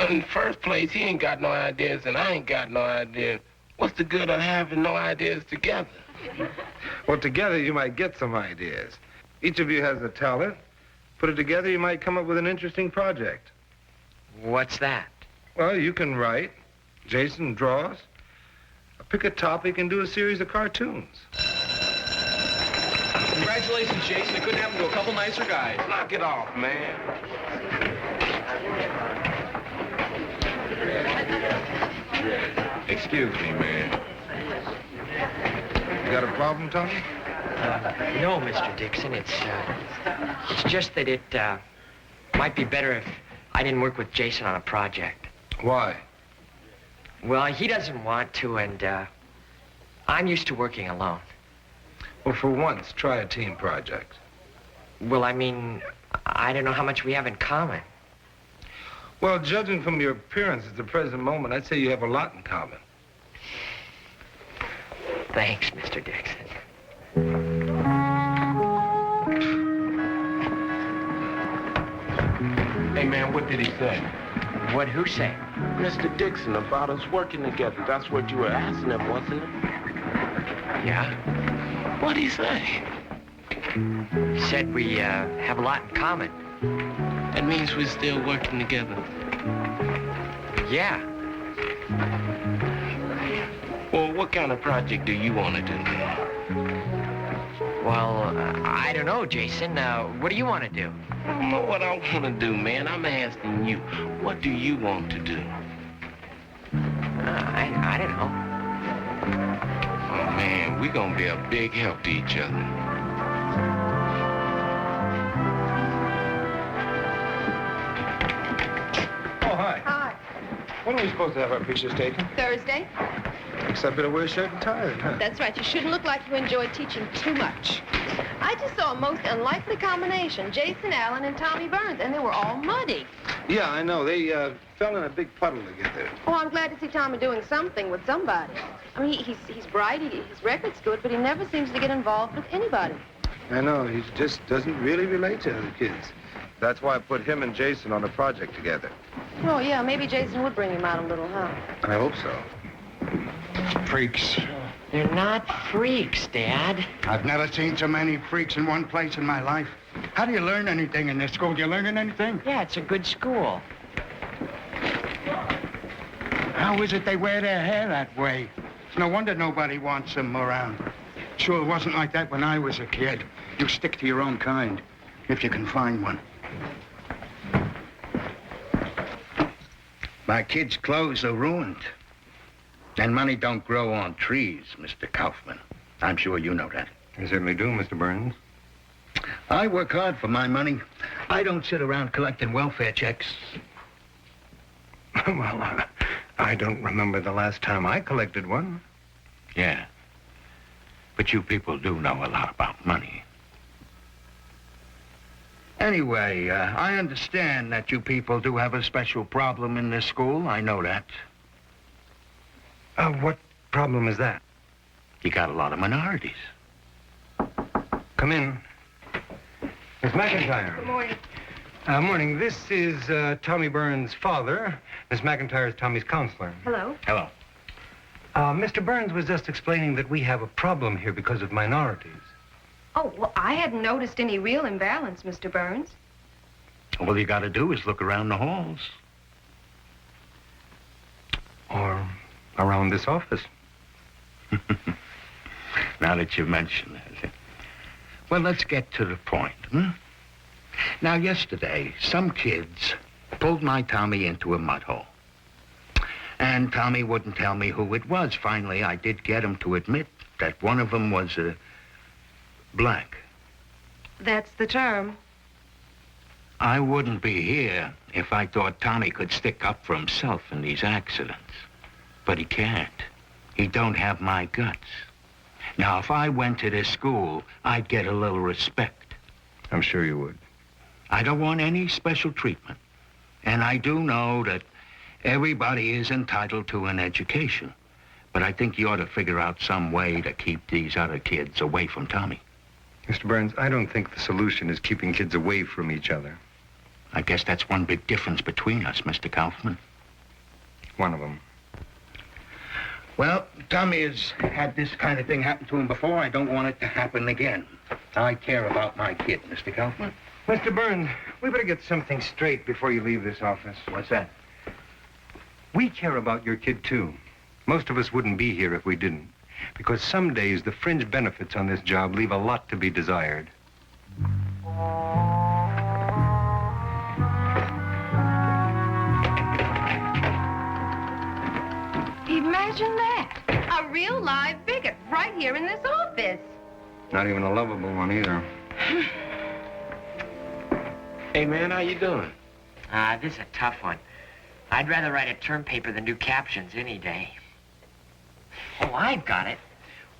In the first place, he ain't got no ideas, and I ain't got no ideas. What's the good of having no ideas together? Well, together you might get some ideas. Each of you has a talent. Put it together, you might come up with an interesting project. What's that? Well, you can write. Jason draws. Pick a topic and do a series of cartoons. Congratulations, Jason. It couldn't happen to a couple nicer guys. Knock it off, man. Excuse me, man. You got a problem, Tommy? No, Mr. Dixon. It's just that it might be better if I didn't work with Jason on a project. Why? Well, he doesn't want to, and I'm used to working alone. Well, for once, try a team project. Well, I mean, I don't know how much we have in common. Well, judging from your appearance at the present moment, I'd say you have a lot in common. Thanks, Mr. Dixon. Hey, man, what did he say? What, who say? Mr. Dixon, about us working together. That's what you were asking him, wasn't it? Yeah? What'd he say? Said we have a lot in common. That means we're still working together. Yeah. Well, what kind of project do you want to do? Well, I don't know, Jason. What do you want to do? I don't know what I want to do, man. I'm asking you. What do you want to do? I don't know. Oh, man, we're going to be a big help to each other. Oh, hi. Hi. When are we supposed to have our pictures taken? Thursday? Except better wear a shirt and tie, huh? That's right. You shouldn't look like you enjoy teaching too much. I just saw a most unlikely combination. Jason Allen and Tommy Burns, and they were all muddy. Yeah, I know. They fell in a big puddle together. Oh, I'm glad to see Tommy doing something with somebody. I mean, he's bright, his record's good, but he never seems to get involved with anybody. I know. He just doesn't really relate to other kids. That's why I put him and Jason on a project together. Oh, yeah, maybe Jason would bring him out a little, huh? I hope so. Freaks. They're not freaks, Dad. I've never seen so many freaks in one place in my life. How do you learn anything in this school? You learning anything? Yeah, it's a good school. How is it they wear their hair that way? It's no wonder nobody wants them around. Sure, it wasn't like that when I was a kid. You stick to your own kind, if you can find one. My kids' clothes are ruined. And money don't grow on trees, Mr. Kaufman. I'm sure you know that. I certainly do, Mr. Burns. I work hard for my money. I don't sit around collecting welfare checks. Well, I don't remember the last time I collected one. Yeah. But you people do know a lot about money. Anyway, I understand that you people do have a special problem in this school. I know that. What problem is that? You got a lot of minorities. Come in. Miss McIntyre. Good morning. Morning. This is Tommy Burns' father. Miss McIntyre is Tommy's counselor. Hello. Hello. Mr. Burns was just explaining that we have a problem here because of minorities. Oh, well, I hadn't noticed any real imbalance, Mr. Burns. All you got to do is look around the halls. Or around this office. Now that you mention it. Well, let's get to the point, hmm? Now, yesterday, some kids pulled my Tommy into a mud hole. And Tommy wouldn't tell me who it was. Finally, I did get him to admit that one of them was black. That's the term. I wouldn't be here if I thought Tommy could stick up for himself in these accidents. But he can't. He don't have my guts. Now, if I went to this school, I'd get a little respect. I'm sure you would. I don't want any special treatment. And I do know that everybody is entitled to an education. But I think you ought to figure out some way to keep these other kids away from Tommy. Mr. Burns, I don't think the solution is keeping kids away from each other. I guess that's one big difference between us, Mr. Kaufman. One of them. Well, Tommy has had this kind of thing happen to him before. I don't want it to happen again. I care about my kid, Mr. Kaufman. Mr. Burns, we better get something straight before you leave this office. What's that? We care about your kid, too. Most of us wouldn't be here if we didn't. Because some days the fringe benefits on this job leave a lot to be desired. Imagine that. A real live bigot right here in this office. Not even a lovable one either. Hey, man, how you doing? This is a tough one. I'd rather write a term paper than do captions any day. Oh, I've got it.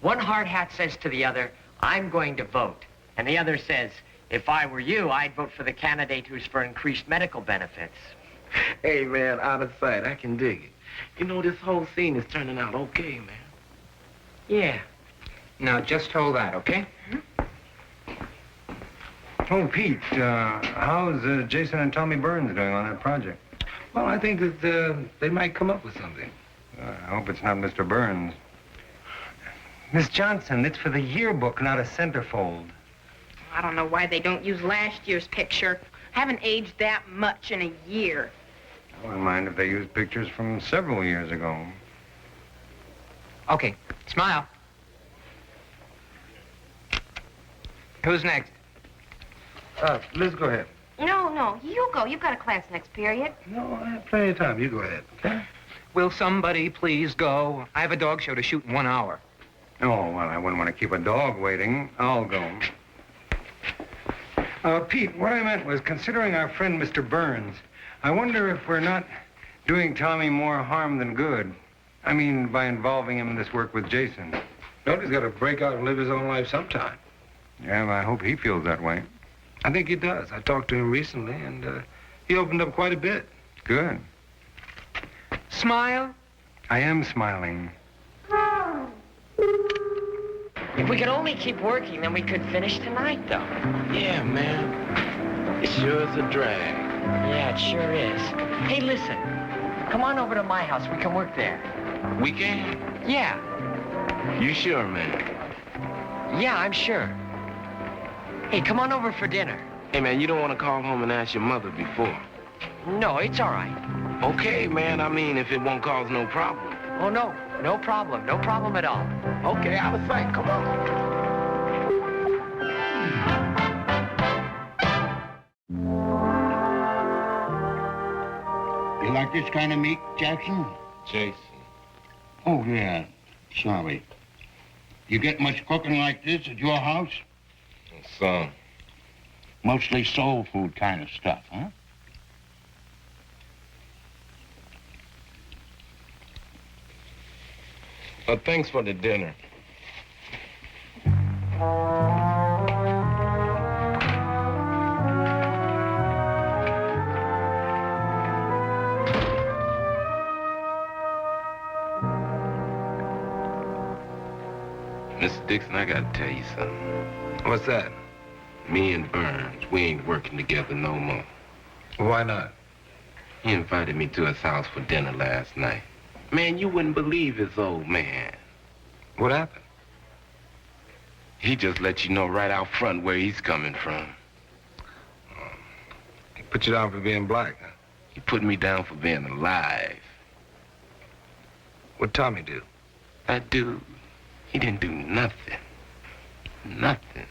One hard hat says to the other, I'm going to vote. And the other says, if I were you, I'd vote for the candidate who's for increased medical benefits. Hey, man, out of sight. I can dig it. You know, this whole scene is turning out okay, man. Yeah. Now, just hold that, okay? Oh, Pete, how's Jason and Tommy Burns doing on that project? Well, I think that they might come up with something. I hope it's not Mr. Burns. Miss Johnson, it's for the yearbook, not a centerfold. I don't know why they don't use last year's picture. Haven't aged that much in a year. I wouldn't mind if they used pictures from several years ago. Okay, smile. Who's next? Liz, go ahead. No, you go. You've got a class next period. No, I have plenty of time. You go ahead, okay? Will somebody please go? I have a dog show to shoot in 1 hour. Oh, well, I wouldn't want to keep a dog waiting. I'll go. Pete, what I meant was, considering our friend Mr. Burns, I wonder if we're not doing Tommy more harm than good. I mean, by involving him in this work with Jason. Nobody's got to break out and live his own life sometime. Yeah, well, I hope he feels that way. I think he does. I talked to him recently, and he opened up quite a bit. Good. Smile. I am smiling. If we could only keep working, then we could finish tonight, though. Yeah, man. It sure is a drag. Yeah, it sure is. Hey, listen. Come on over to my house. We can work there. We can? Yeah. You sure, man? Yeah, I'm sure. Hey, come on over for dinner. Hey, man, you don't want to call home and ask your mother before. No, it's all right. Okay, man. I mean, if it won't cause no problem. Oh, no. No problem. No problem at all. Okay, out of sight. Come on. You like this kind of meat, Jackson? Jason. Oh, yeah. Sorry. You get much cooking like this at your house? Some. Mostly soul food kind of stuff, huh? Thanks for the dinner. Mr. Dixon, I gotta tell you something. What's that? Me and Burns, we ain't working together no more. Why not? He invited me to his house for dinner last night. Man, you wouldn't believe his old man. What happened? He just let you know right out front where he's coming from. He put you down for being black, huh? He put me down for being alive. What'd Tommy do? That dude, he didn't do nothing. Nothing.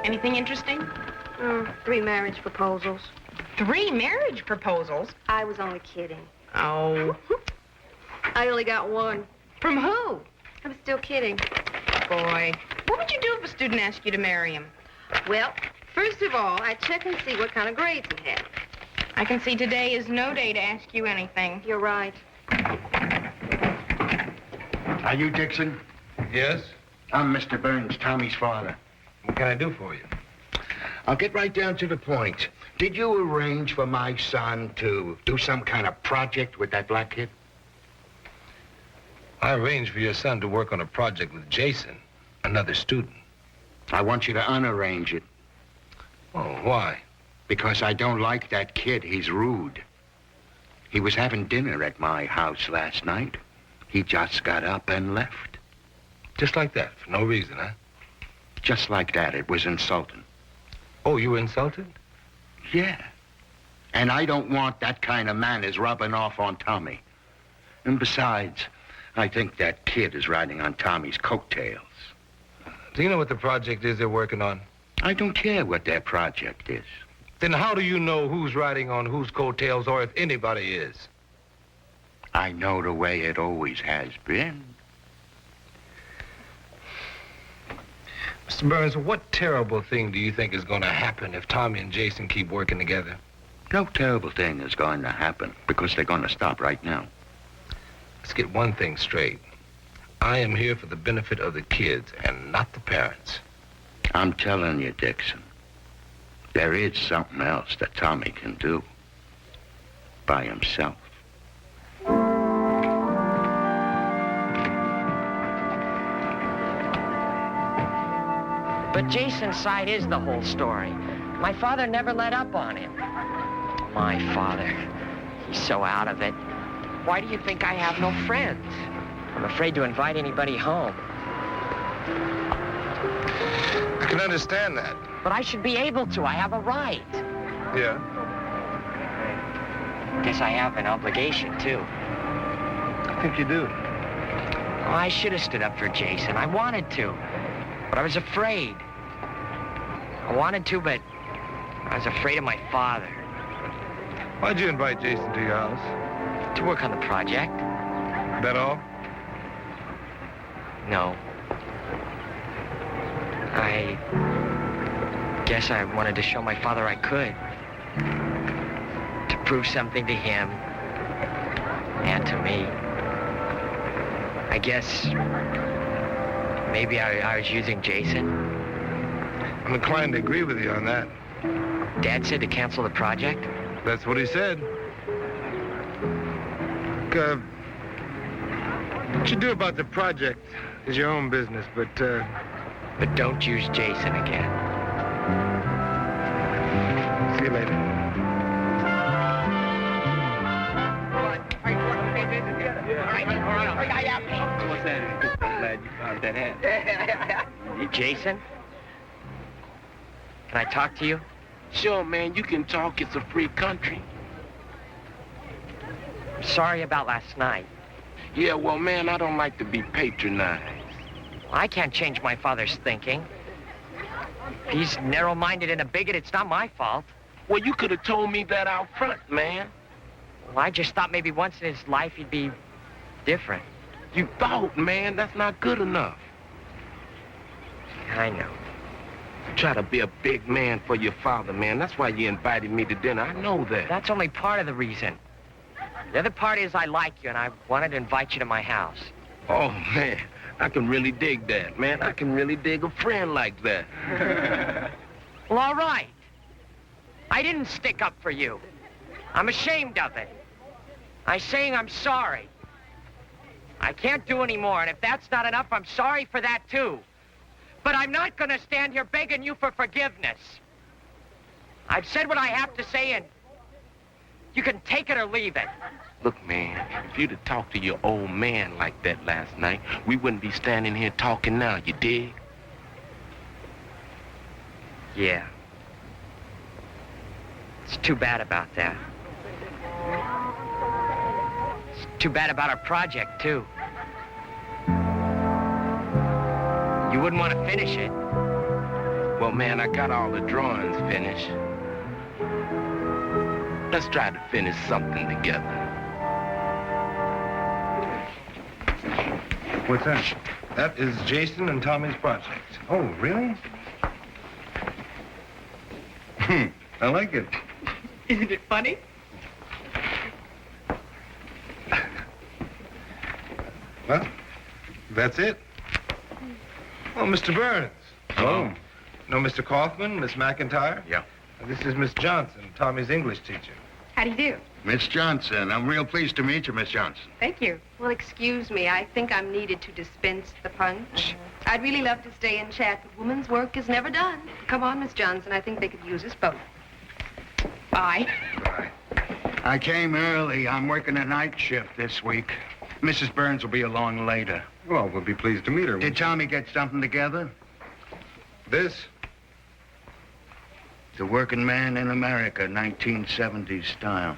Anything interesting? 3 marriage proposals. 3 marriage proposals? I was only kidding. Oh. I only got 1. From who? I was still kidding. Boy. What would you do if a student asked you to marry him? Well, first of all, I check and see what kind of grades he had. I can see today is no day to ask you anything. You're right. Are you Dixon? Yes? I'm Mr. Burns, Tommy's father. What can I do for you? I'll get right down to the point. Did you arrange for my son to do some kind of project with that black kid? I arranged for your son to work on a project with Jason, another student. I want you to unarrange it. Oh, why? Because I don't like that kid. He's rude. He was having dinner at my house last night. He just got up and left. Just like that, for no reason, huh? Just like that. It was insulting. Oh, you were insulted? Yeah. And I don't want that kind of manners rubbing off on Tommy. And besides, I think that kid is riding on Tommy's coattails. Do you know what the project is they're working on? I don't care what their project is. Then how do you know who's riding on whose coattails or if anybody is? I know the way it always has been. Mr. Burns, what terrible thing do you think is going to happen if Tommy and Jason keep working together? No terrible thing is going to happen because they're going to stop right now. Let's get one thing straight. I am here for the benefit of the kids and not the parents. I'm telling you, Dixon, there is something else that Tommy can do by himself. But Jason's side is the whole story. My father never let up on him. My father, he's so out of it. Why do you think I have no friends? I'm afraid to invite anybody home. I can understand that. But I should be able to. I have a right. Yeah? Guess I have an obligation, too. I think you do. Oh, I should have stood up for Jason. I wanted to. But I was afraid. I wanted to, but I was afraid of my father. Why'd you invite Jason to your house? To work on the project. That all? No. I guess I wanted to show my father I could. To prove something to him and to me. I guess maybe I was using Jason. I'm inclined to agree with you on that. Dad said to cancel the project? That's what he said. What you do about the project is your own business, but don't use Jason again. See you later. Jason? Can I talk to you? Sure, man, you can talk. It's a free country. I'm sorry about last night. Yeah, well, man, I don't like to be patronized. I can't change my father's thinking. If he's narrow-minded and a bigot, it's not my fault. Well, you could have told me that out front, man. Well, I just thought maybe once in his life he'd be different. You thought, man. That's not good enough. I know. Try to be a big man for your father, man. That's why you invited me to dinner. I know that. That's only part of the reason. The other part is I like you, and I wanted to invite you to my house. Oh, man. I can really dig that, man. I can really dig a friend like that. Well, all right. I didn't stick up for you. I'm ashamed of it. I'm saying I'm sorry. I can't do any more, and if that's not enough, I'm sorry for that, too. But I'm not going to stand here begging you for forgiveness. I've said what I have to say, and you can take it or leave it. Look, man, if you'd have talked to your old man like that last night, we wouldn't be standing here talking now, you dig? Yeah. It's too bad about that. It's too bad about our project, too. You wouldn't want to finish it. Well, man, I got all the drawings finished. Let's try to finish something together. What's that? That is Jason and Tommy's project. Oh, really? I like it. Isn't it funny? Well, that's it. Oh, Mr. Burns. Hello. No, Mr. Kaufman, Miss McIntyre? Yeah. This is Miss Johnson, Tommy's English teacher. How do you do? Miss Johnson, I'm real pleased to meet you, Miss Johnson. Thank you. Well, excuse me. I think I'm needed to dispense the punch. I'd really love to stay and chat, but woman's work is never done. Come on, Miss Johnson. I think they could use us both. Bye. Bye. I came early. I'm working a night shift this week. Mrs. Burns will be along later. Well, we'll be pleased to meet her. Did Tommy get something together? This? The Working Man in America, 1970s style.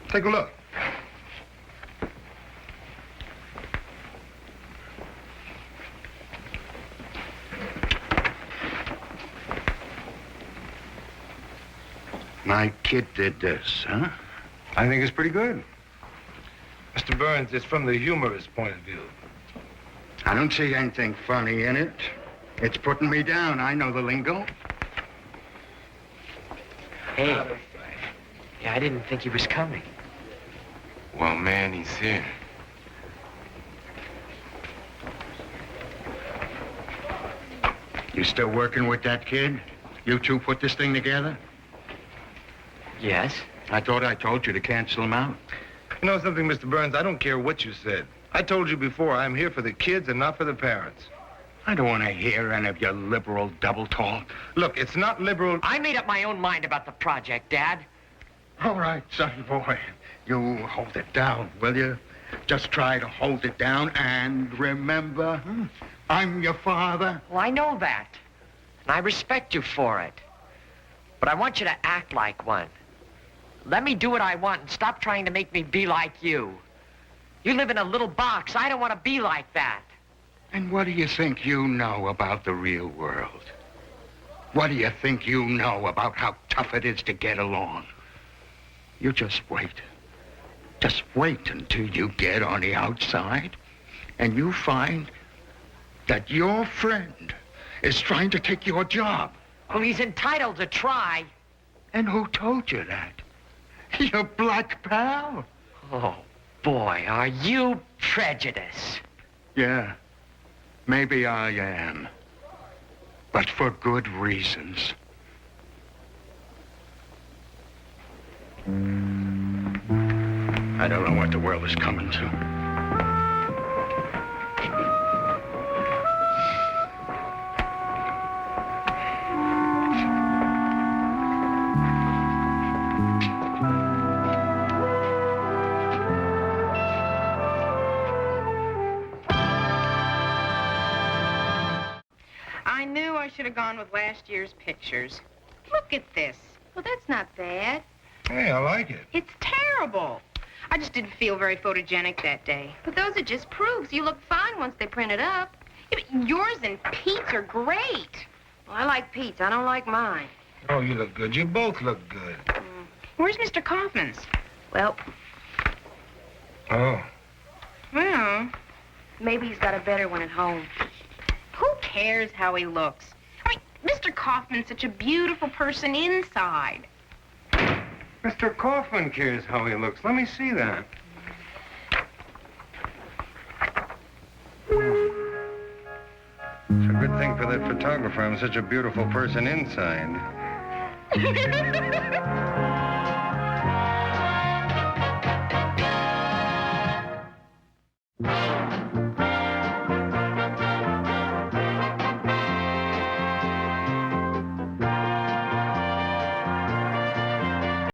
Take a look. My kid did this, huh? I think it's pretty good. Mr. Burns, it's from the humorist point of view. I don't see anything funny in it. It's putting me down. I know the lingo. Hey. Yeah, I didn't think he was coming. Well, man, he's here. You still working with that kid? You two put this thing together? Yes. I thought I told you to cancel him out. You know something, Mr. Burns? I don't care what you said. I told you before, I'm here for the kids and not for the parents. I don't want to hear any of your liberal double talk. Look, it's not liberal. I made up my own mind about the project, Dad. All right, sonny boy. You hold it down, will you? Just try to hold it down and remember, I'm your father. Well, I know that. And I respect you for it. But I want you to act like one. Let me do what I want and stop trying to make me be like you. You live in a little box. I don't want to be like that. And what do you think you know about the real world? What do you think you know about how tough it is to get along? You just wait. Just wait until you get on the outside and you find that your friend is trying to take your job. Well, he's entitled to try. And who told you that? Your black pal? Oh, boy, are you prejudiced? Yeah, maybe I am. But for good reasons. I don't know what the world is coming to. I knew I should have gone with last year's pictures. Look at this. Well, that's not bad. Hey, I like it. It's terrible. I just didn't feel very photogenic that day. But those are just proofs. You look fine once they print it up. Yeah, but yours and Pete's are great. Well, I like Pete's. I don't like mine. Oh, you look good. You both look good. Where's Mr. Kaufman's? Well, Oh. Well, maybe he's got a better one at home. who cares how he looks? I mean, Mr. Kaufman's such a beautiful person inside. Mr. Kaufman cares how he looks. Let me see that. It's a good thing for that photographer. I'm such a beautiful person inside.